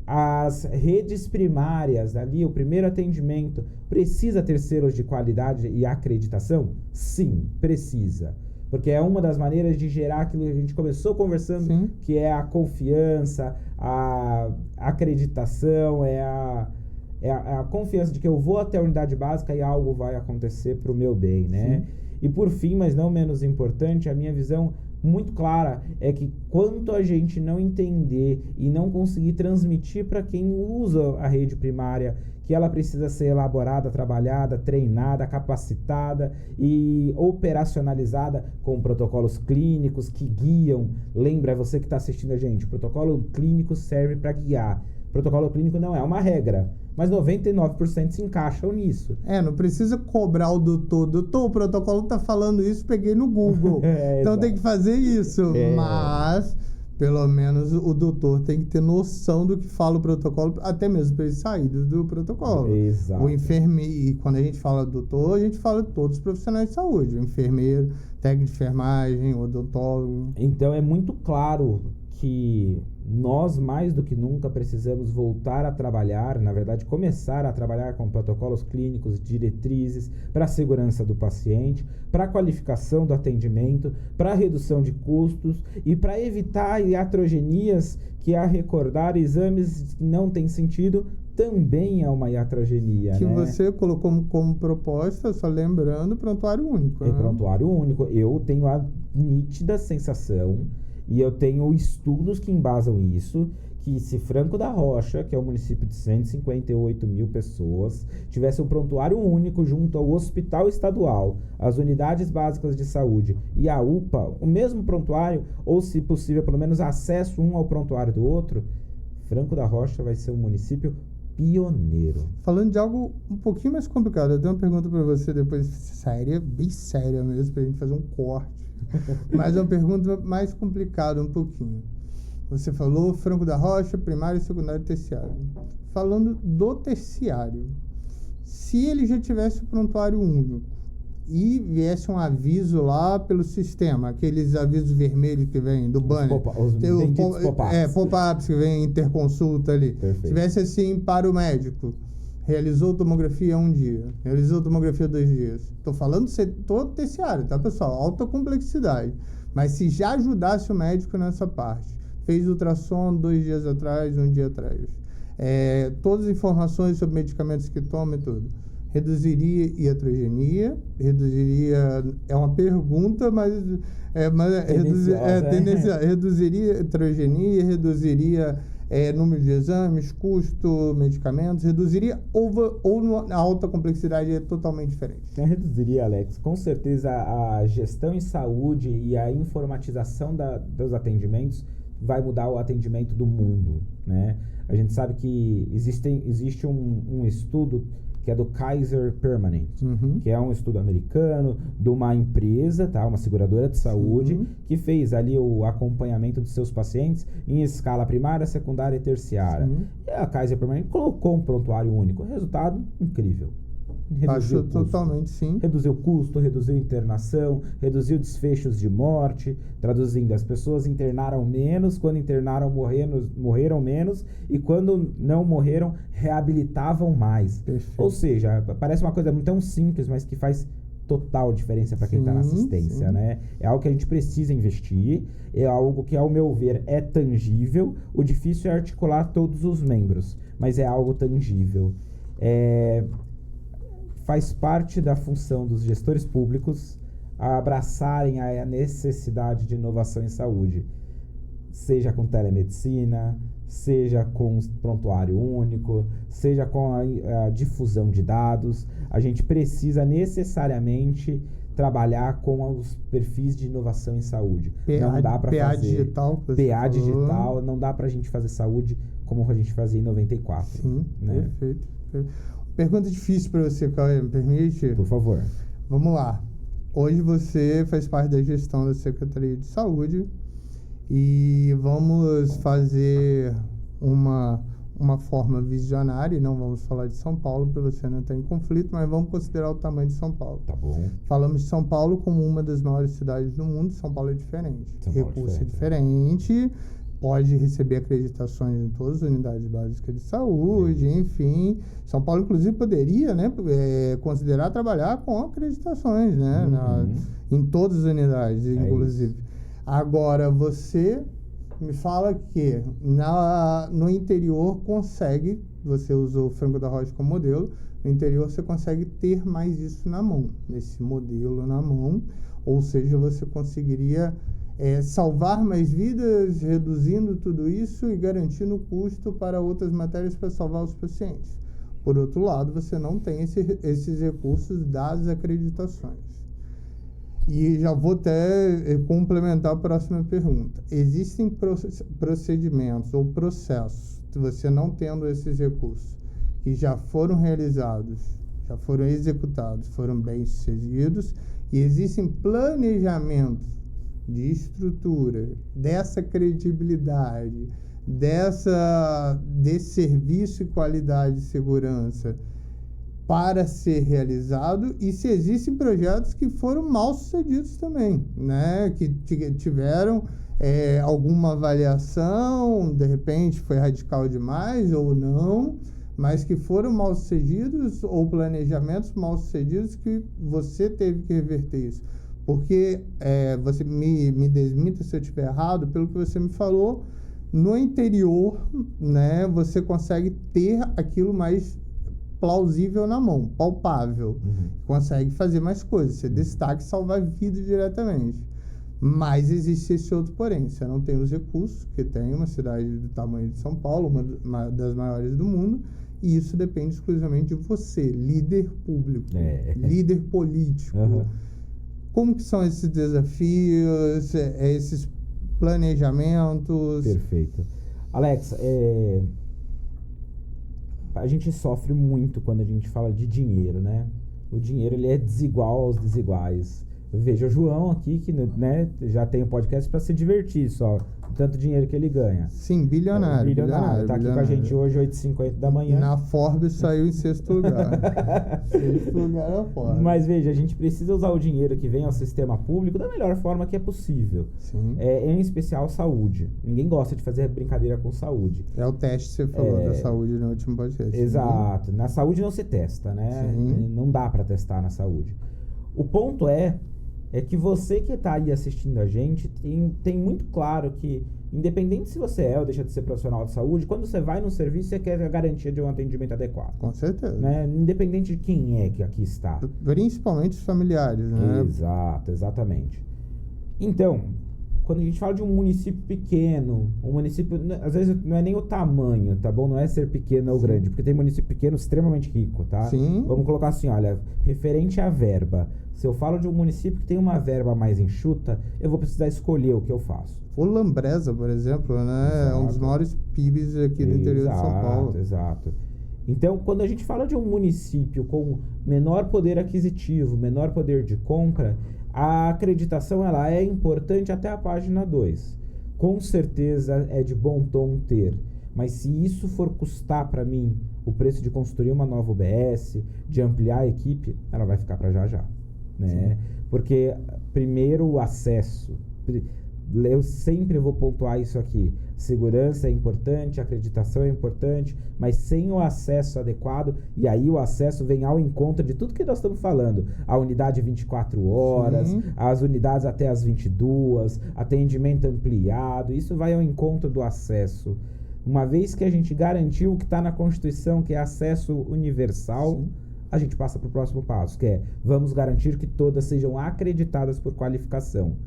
As redes primárias, ali, o primeiro atendimento, precisa ter selos de qualidade e acreditação? Sim, precisa. Porque é uma das maneiras de gerar aquilo que a gente começou conversando, sim, que é a confiança, a acreditação, a confiança de que eu vou até a unidade básica e algo vai acontecer para o meu bem, né? Sim. E por fim, mas não menos importante, a minha visão muito clara é que quanto a gente não entender e não conseguir transmitir para quem usa a rede primária que ela precisa ser elaborada, trabalhada, treinada, capacitada e operacionalizada com protocolos clínicos que guiam. Lembra, você que está assistindo a gente, o protocolo clínico serve para guiar. Protocolo clínico não é uma regra, mas 99% se encaixam nisso. Não precisa cobrar o doutor. Doutor, o protocolo tá falando isso, peguei no Google. Então tem que fazer isso. Mas, pelo menos, o doutor tem que ter noção do que fala o protocolo, até mesmo para ele sair do protocolo. Exato. O enfermeiro, e quando a gente fala doutor, a gente fala de todos os profissionais de saúde. O enfermeiro, técnico de enfermagem, odontólogo. Então é muito claro que nós, mais do que nunca, precisamos voltar a trabalhar, na verdade, começar a trabalhar com protocolos clínicos, diretrizes para a segurança do paciente, para a qualificação do atendimento, para a redução de custos e para evitar iatrogenias, que, a recordar, exames que não têm sentido também é uma iatrogenia. Que, né? Você colocou como proposta, só lembrando, prontuário único. É prontuário único. Eu tenho a nítida sensação, e eu tenho estudos que embasam isso, que se Franco da Rocha, que é um município de 158 mil pessoas, tivesse um prontuário único junto ao hospital estadual, as unidades básicas de saúde e a UPA, o mesmo prontuário, ou se possível, pelo menos acesso um ao prontuário do outro, Franco da Rocha vai ser um município pioneiro. Falando de algo um pouquinho mais complicado, eu tenho uma pergunta para você depois, séria, bem séria mesmo, pra gente fazer um corte. Mas é uma pergunta mais complicada um pouquinho. Você falou Franco da Rocha, primário, secundário e terciário. Falando do terciário, se ele já tivesse o prontuário único e viesse um aviso lá pelo sistema, aqueles avisos vermelhos que vêm do banner, Os pop-ups. Pop-ups que vem interconsulta ali. Perfeito. Tivesse assim para o médico, realizou tomografia um dia, realizou tomografia 2 dias. Estou falando do setor terciário, tá, pessoal? Alta complexidade. Mas se já ajudasse o médico nessa parte, fez ultrassom 2 dias atrás, 1 dia atrás, todas as informações sobre medicamentos que toma e tudo, reduziria iatrogenia, é uma pergunta, mas reduziria iatrogenia, reduziria número de exames, custo, medicamentos, reduziria ou na alta complexidade é totalmente diferente? Eu reduziria, Alex. Com certeza a gestão em saúde e a informatização dos atendimentos vai mudar o atendimento do mundo, né? A gente sabe que existe um estudo que é do Kaiser Permanente, que é um estudo americano de uma empresa, tá? Uma seguradora de saúde, que fez ali o acompanhamento dos seus pacientes em escala primária, secundária e terciária. E a Kaiser Permanente colocou um prontuário único. Resultado incrível. Acho totalmente, sim. Reduziu custo, reduziu internação, reduziu desfechos de morte. Traduzindo, as pessoas internaram menos, quando internaram morreram menos, e quando não morreram, reabilitavam mais. Perfeito. Ou seja, parece uma coisa tão simples, mas que faz total diferença para quem está na assistência, né? É algo que a gente precisa investir, é algo que, ao meu ver, é tangível. O difícil é articular todos os membros, mas é algo tangível. Faz parte da função dos gestores públicos abraçarem a necessidade de inovação em saúde, seja com telemedicina, seja com prontuário único, seja com a difusão de dados. A gente precisa necessariamente trabalhar com os perfis de inovação em saúde. Não dá para fazer digital, PA digital, não dá para a gente fazer saúde como a gente fazia em 94. Sim, né? Perfeito. Pergunta difícil para você, Cauê, me permite? Por favor. Vamos lá. Hoje você faz parte da gestão da Secretaria de Saúde e vamos fazer uma forma visionária, e não vamos falar de São Paulo para você não estar em conflito, mas vamos considerar o tamanho de São Paulo. Tá bom. Falamos de São Paulo como uma das maiores cidades do mundo. São Paulo é diferente. Recurso é diferente. Pode receber acreditações em todas as unidades básicas de saúde, enfim. São Paulo, inclusive, poderia, né, considerar trabalhar com acreditações, né, em todas as unidades, inclusive. Agora, você me fala que no interior consegue, você usou o Franco da Rocha como modelo, no interior você consegue ter mais isso na mão, esse modelo na mão, ou seja, você conseguiria salvar mais vidas, reduzindo tudo isso e garantindo o custo para outras matérias para salvar os pacientes. Por outro lado, você não tem esses recursos das acreditações. E já vou até complementar a próxima pergunta. Existem procedimentos ou processos, você não tendo esses recursos, que já foram realizados, já foram executados, foram bem-sucedidos, e existem planejamentos de estrutura, dessa credibilidade, desse serviço e qualidade de segurança para ser realizado, e se existem projetos que foram mal sucedidos também, né? Que tiveram alguma avaliação, de repente foi radical demais ou não, mas que foram mal sucedidos, ou planejamentos mal sucedidos que você teve que reverter isso. Porque você me desminta se eu estiver errado, pelo que você me falou, no interior, né, você consegue ter aquilo mais plausível na mão, palpável. Consegue fazer mais coisas, você destaca e salvar vida diretamente. Mas existe esse outro porém, você não tem os recursos que tem uma cidade do tamanho de São Paulo, uma das maiores do mundo, e isso depende exclusivamente de você, líder público, líder político. Como que são esses desafios, esses planejamentos? Perfeito. Alex, a gente sofre muito quando a gente fala de dinheiro, né? O dinheiro, ele é desigual aos desiguais. Veja o João aqui, que, né, já tem um podcast para se divertir só, tanto dinheiro que ele ganha. Sim, bilionário. Bilionário. Tá aqui com a gente hoje, 8h50 da manhã. Na Forbes saiu em 6º lugar. 6º lugar na Forbes. Mas veja, a gente precisa usar o dinheiro que vem ao sistema público da melhor forma que é possível. Sim. Em especial saúde. Ninguém gosta de fazer brincadeira com saúde. É o teste que você falou da saúde no último podcast. Exato. Na saúde não se testa, né? Sim. Não dá para testar na saúde. O ponto é que você que está aí assistindo a gente tem muito claro que, independente se você é ou deixa de ser profissional de saúde, quando você vai no serviço, você quer a garantia de um atendimento adequado. Com certeza. Né? Independente de quem é que aqui está. Principalmente os familiares, né? Exato, exatamente. Então, quando a gente fala de um município pequeno, um município, às vezes não é nem o tamanho, tá bom? Não é ser pequeno ou grande, porque tem município pequeno extremamente rico, tá? Sim. Vamos colocar assim, olha, referente à verba. Se eu falo de um município que tem uma verba mais enxuta, eu vou precisar escolher o que eu faço. O Lambresa, por exemplo, né? Exato. É um dos maiores PIBs aqui do interior de São Paulo. Exato. Então, quando a gente fala de um município com menor poder aquisitivo, menor poder de compra, a acreditação ela é importante até a página 2. Com certeza é de bom tom ter. Mas se isso for custar para mim o preço de construir uma nova UBS, de ampliar a equipe, ela vai ficar para já. Né? Porque, primeiro, o acesso. Eu sempre vou pontuar isso aqui. Segurança é importante, acreditação é importante, mas sem o acesso adequado, e aí o acesso vem ao encontro de tudo que nós estamos falando. A unidade 24 horas, Sim. as unidades até as 22, atendimento ampliado, isso vai ao encontro do acesso. Uma vez que a gente garantiu o que está na Constituição, que é acesso universal, Sim. a gente passa para o próximo passo, que é vamos garantir que todas sejam acreditadas por qualificação.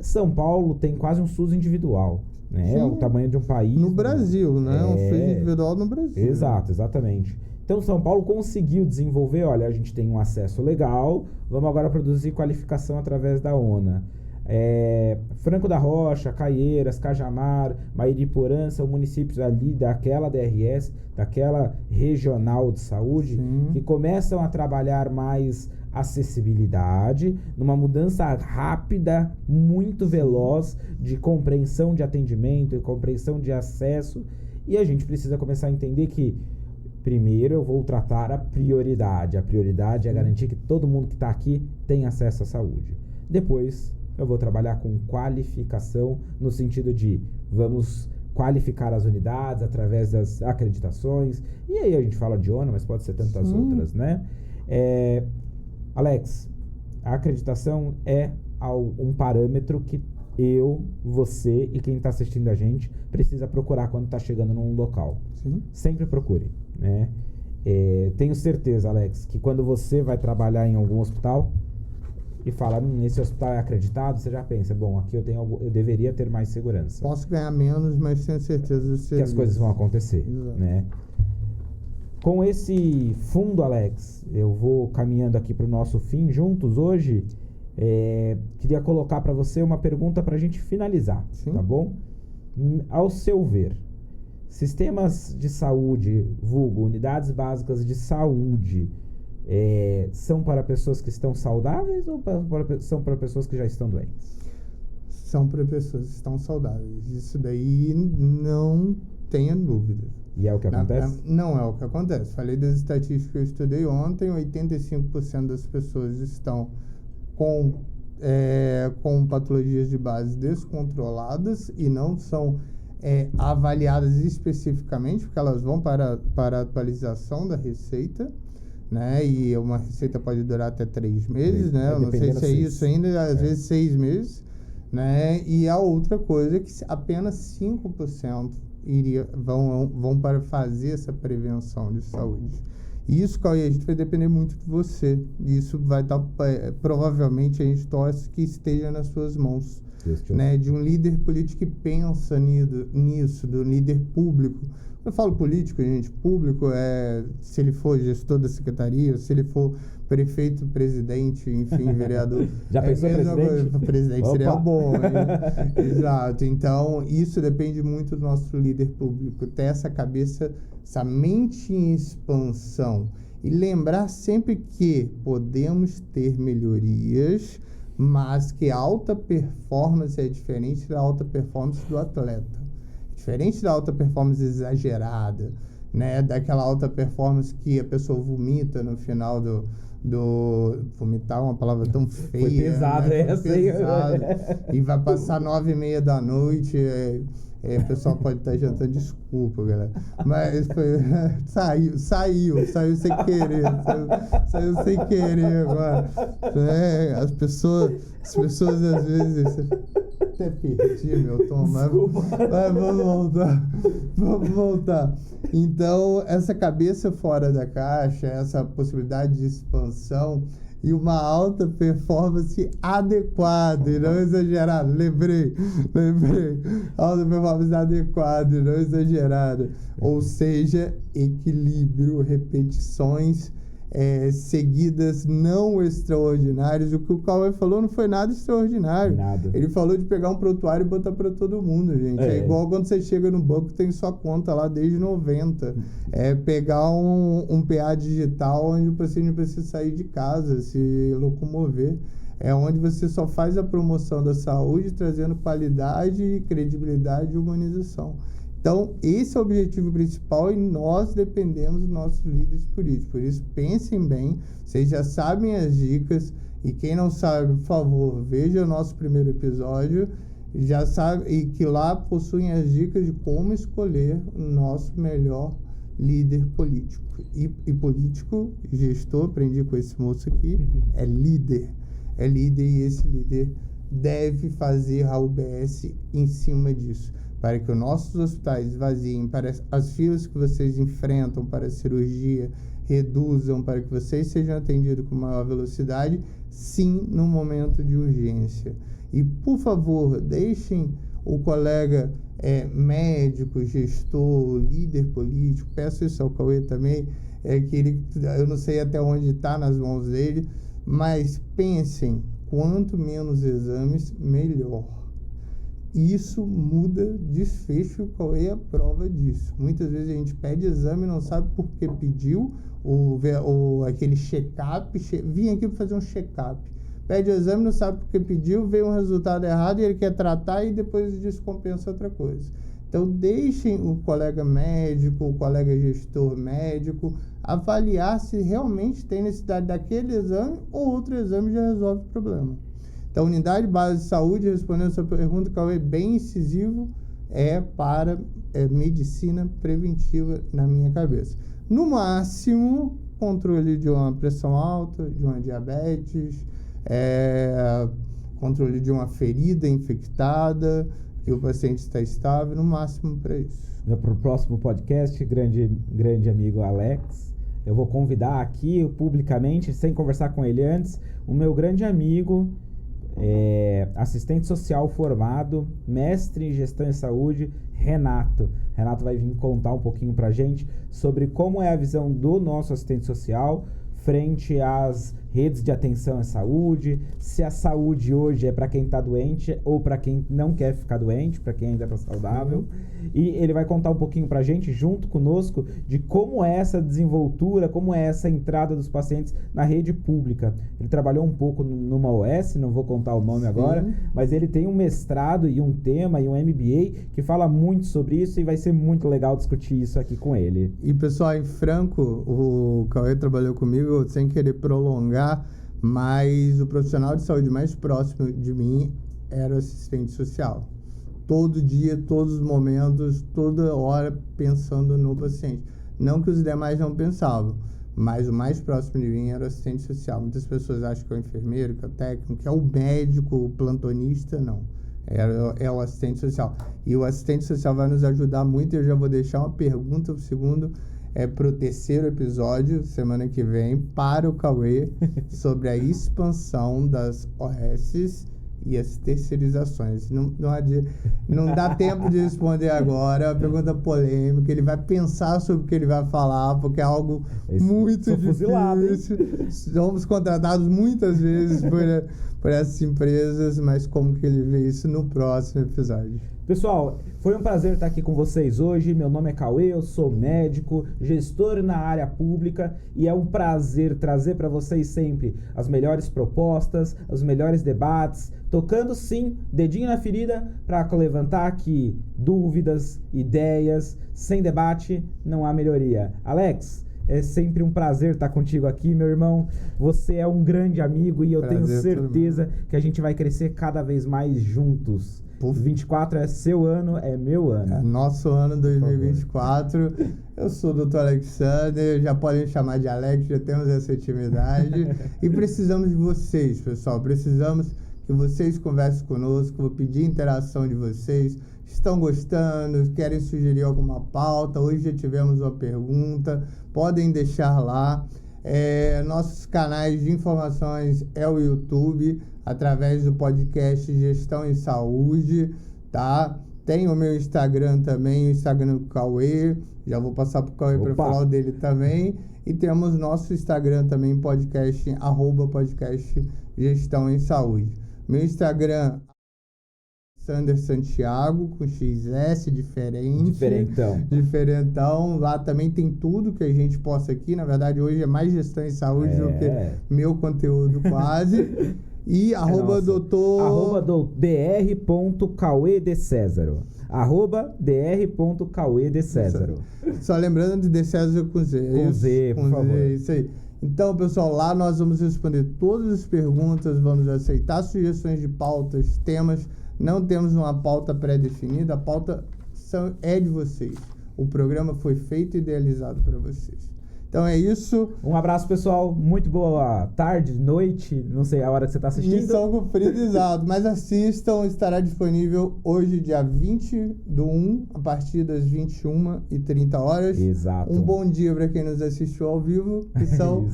São Paulo tem quase um SUS individual, né? Sim. É o tamanho de um país. No Brasil, né? Um SUS individual no Brasil. Exato, exatamente. Então, São Paulo conseguiu desenvolver, olha, a gente tem um acesso legal, vamos agora produzir qualificação através da ONA. Franco da Rocha, Caieiras, Cajamar, Mairiporã são municípios ali daquela DRS, daquela regional de saúde, Sim. que começam a trabalhar mais acessibilidade, numa mudança rápida, muito veloz de compreensão de atendimento e compreensão de acesso, e a gente precisa começar a entender que primeiro eu vou tratar a prioridade é garantir que todo mundo que está aqui tem acesso à saúde. Depois eu vou trabalhar com qualificação no sentido de vamos qualificar as unidades através das acreditações, e aí a gente fala de ONA, mas pode ser tantas outras, né? Alex, a acreditação é um parâmetro que eu, você e quem está assistindo a gente precisa procurar quando está chegando num local. Sim. Sempre procure, né? Tenho certeza, Alex, que quando você vai trabalhar em algum hospital e fala, esse hospital é acreditado, você já pensa, bom, aqui eu deveria ter mais segurança. Posso ganhar menos, mas tenho certeza que as coisas vão acontecer, Exato. né? Com esse fundo, Alex, eu vou caminhando aqui para o nosso fim juntos hoje. Queria colocar para você uma pergunta para a gente finalizar, Sim. tá bom? Ao seu ver, sistemas de saúde, vulgo, unidades básicas de saúde, são para pessoas que estão saudáveis ou são para pessoas que já estão doentes? São para pessoas que estão saudáveis. Isso daí não tenha dúvida. E é o que acontece? Não é o que acontece. Falei das estatísticas que eu estudei ontem, 85% das pessoas estão com patologias de base descontroladas e não são avaliadas especificamente, porque elas vão para a atualização da receita, né? E uma receita pode durar até 3 meses, né? Eu não sei se é isso ainda, às vezes 6 meses, né? E a outra coisa é que apenas 5% vão para fazer essa prevenção de saúde. Isso, Cauê, a gente vai depender muito de você. Isso vai estar, provavelmente, a gente torce que esteja nas suas mãos. Né? De um líder político que pensa nisso, do líder público, Eu falo político, gente, público, se ele for gestor da secretaria, se ele for prefeito, presidente, enfim, vereador. Já pensou presidente? Presidente seria bom, hein? Exato. Então, isso depende muito do nosso líder público, ter essa cabeça, essa mente em expansão. E lembrar sempre que podemos ter melhorias, mas que a alta performance é diferente da alta performance do atleta. Diferente da alta performance exagerada, né? Daquela alta performance que a pessoa vomita no final do vomitar é uma palavra tão feia. Foi pesado, né? essa aí. E vai passar 9h30 da noite, o pessoal pode estar jantando, desculpa, galera. Mas saiu sem querer. Saiu sem querer agora. As pessoas às vezes... Até perdi meu tom, mas vamos voltar. Então, essa cabeça fora da caixa, essa possibilidade de expansão e uma alta performance adequada e não exagerada. Lembrei. Alta performance adequada e não exagerada. Ou seja, equilíbrio, repetições seguidas não extraordinárias. O que o Cauê falou não foi nada extraordinário. Nada. Ele falou de pegar um prontuário e botar para todo mundo, gente. É igual quando você chega no banco, tem sua conta lá desde 90. Pegar um PA digital onde o paciente não precisa sair de casa, se locomover. É onde você só faz a promoção da saúde, trazendo qualidade, credibilidade e humanização. Então, esse é o objetivo principal e nós dependemos dos nossos líderes políticos. Por isso, pensem bem, vocês já sabem as dicas e quem não sabe, por favor, veja o nosso primeiro episódio, já sabe, e que lá possuem as dicas de como escolher o nosso melhor líder político. E político, gestor, aprendi com esse moço aqui, é líder e esse líder deve fazer a UBS em cima disso, para que os nossos hospitais esvaziem, para as filas que vocês enfrentam para a cirurgia reduzam, para que vocês sejam atendidos com maior velocidade, sim, no momento de urgência. E, por favor, deixem o colega médico, gestor, líder político, peço isso ao Cauê também, eu não sei até onde está nas mãos dele, mas pensem, quanto menos exames, melhor. Isso muda desfecho, qual é a prova disso? Muitas vezes a gente pede exame e não sabe por que pediu, aquele check-up, vim aqui para fazer um check-up. Pede o exame, não sabe por que pediu, veio um resultado errado e ele quer tratar e depois descompensa outra coisa. Então, deixem o colega médico, o colega gestor médico, avaliar se realmente tem necessidade daquele exame ou outro exame já resolve o problema. Então, Unidade Básica de Saúde, respondendo a sua pergunta, que é bem incisivo, para medicina preventiva na minha cabeça. No máximo, controle de uma pressão alta, de uma diabetes, controle de uma ferida infectada, que o paciente está estável, no máximo para isso. Para o próximo podcast, grande amigo Alex, eu vou convidar aqui publicamente, sem conversar com ele antes, o meu grande amigo, assistente social formado, mestre em gestão em saúde, Renato. Renato vai vir contar um pouquinho pra gente sobre como é a visão do nosso assistente social frente às redes de atenção à saúde, se a saúde hoje é para quem está doente ou para quem não quer ficar doente, para quem ainda está saudável. E ele vai contar um pouquinho para a gente, junto conosco, de como é essa desenvoltura, como é essa entrada dos pacientes na rede pública. Ele trabalhou um pouco numa OS, não vou contar o nome agora, mas ele tem um mestrado e um tema e um MBA que fala muito sobre isso e vai ser muito legal discutir isso aqui com ele. E pessoal, em Franco, o Cauê trabalhou comigo, sem querer prolongar, mas o profissional de saúde mais próximo de mim era o assistente social. Todo dia, todos os momentos, toda hora pensando no paciente. Não que os demais não pensavam, mas o mais próximo de mim era o assistente social. Muitas pessoas acham que é o enfermeiro, que é o técnico, que é o médico, o plantonista, não. É o assistente social. E o assistente social vai nos ajudar muito. Eu já vou deixar uma pergunta para o segundo, para o terceiro episódio, semana que vem, para o Cauê, sobre a expansão das OSs e as terceirizações. Não dá tempo de responder agora, é uma pergunta polêmica, ele vai pensar sobre o que ele vai falar, porque é algo muito difícil. Somos contratados muitas vezes por essas empresas, mas como que ele vê isso no próximo episódio. Pessoal, foi um prazer estar aqui com vocês hoje. Meu nome é Cauê, eu sou médico, gestor na área pública e é um prazer trazer para vocês sempre as melhores propostas, os melhores debates, tocando sim, dedinho na ferida para levantar aqui dúvidas, ideias. Sem debate não há melhoria. Alex, é sempre um prazer estar contigo aqui, meu irmão. Você é um grande amigo e eu tenho certeza que a gente vai crescer cada vez mais juntos. 24 é seu ano, é meu ano. É nosso ano 2024. Eu sou o Dr. Alexander, já podem chamar de Alex, já temos essa intimidade. E precisamos de vocês, pessoal. Precisamos que vocês conversem conosco. Vou pedir interação de vocês. Estão gostando? Querem sugerir alguma pauta? Hoje já tivemos uma pergunta. Podem deixar lá. Nossos canais de informações é o YouTube, através do podcast Gestão em Saúde, tá? Tem o meu Instagram também, o Instagram do Cauê. Já vou passar pro Cauê para falar o dele também. E temos nosso Instagram também, podcast Gestão em Saúde. Meu Instagram, Sander Santiago, com XS, diferentão. Lá também tem tudo que a gente posta aqui. Na verdade, hoje é mais Gestão em Saúde do que meu conteúdo quase. E arroba dr.cauê de Césaro. @dr.cauê de Césaro. Só lembrando de Césaro com Z. Com Z, por favor. Isso aí. Então, pessoal, lá nós vamos responder todas as perguntas, vamos aceitar sugestões de pautas, temas. Não temos uma pauta pré-definida, a pauta é de vocês. O programa foi feito e idealizado para vocês. Então é isso. Um abraço, pessoal. Muito boa tarde, noite. Não sei a hora que você está assistindo. Missão cumprida, exato. Mas assistam, estará disponível hoje, dia 20/1, a partir das 21h30. Exato. Um bom dia para quem nos assistiu ao vivo, que são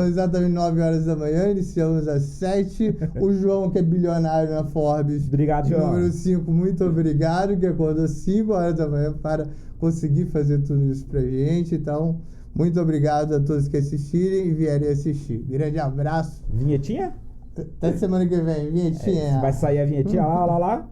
exatamente 9 horas da manhã. Iniciamos às 7. O João, que é bilionário na Forbes. Obrigado, João. Número 5, muito obrigado, que acordou 5 horas da manhã para conseguir fazer tudo isso pra gente. Então, muito obrigado a todos que assistirem e vierem assistir. Grande abraço. Vinhetinha? Até semana que vem. Vinhetinha. Vai sair a vinhetinha lá.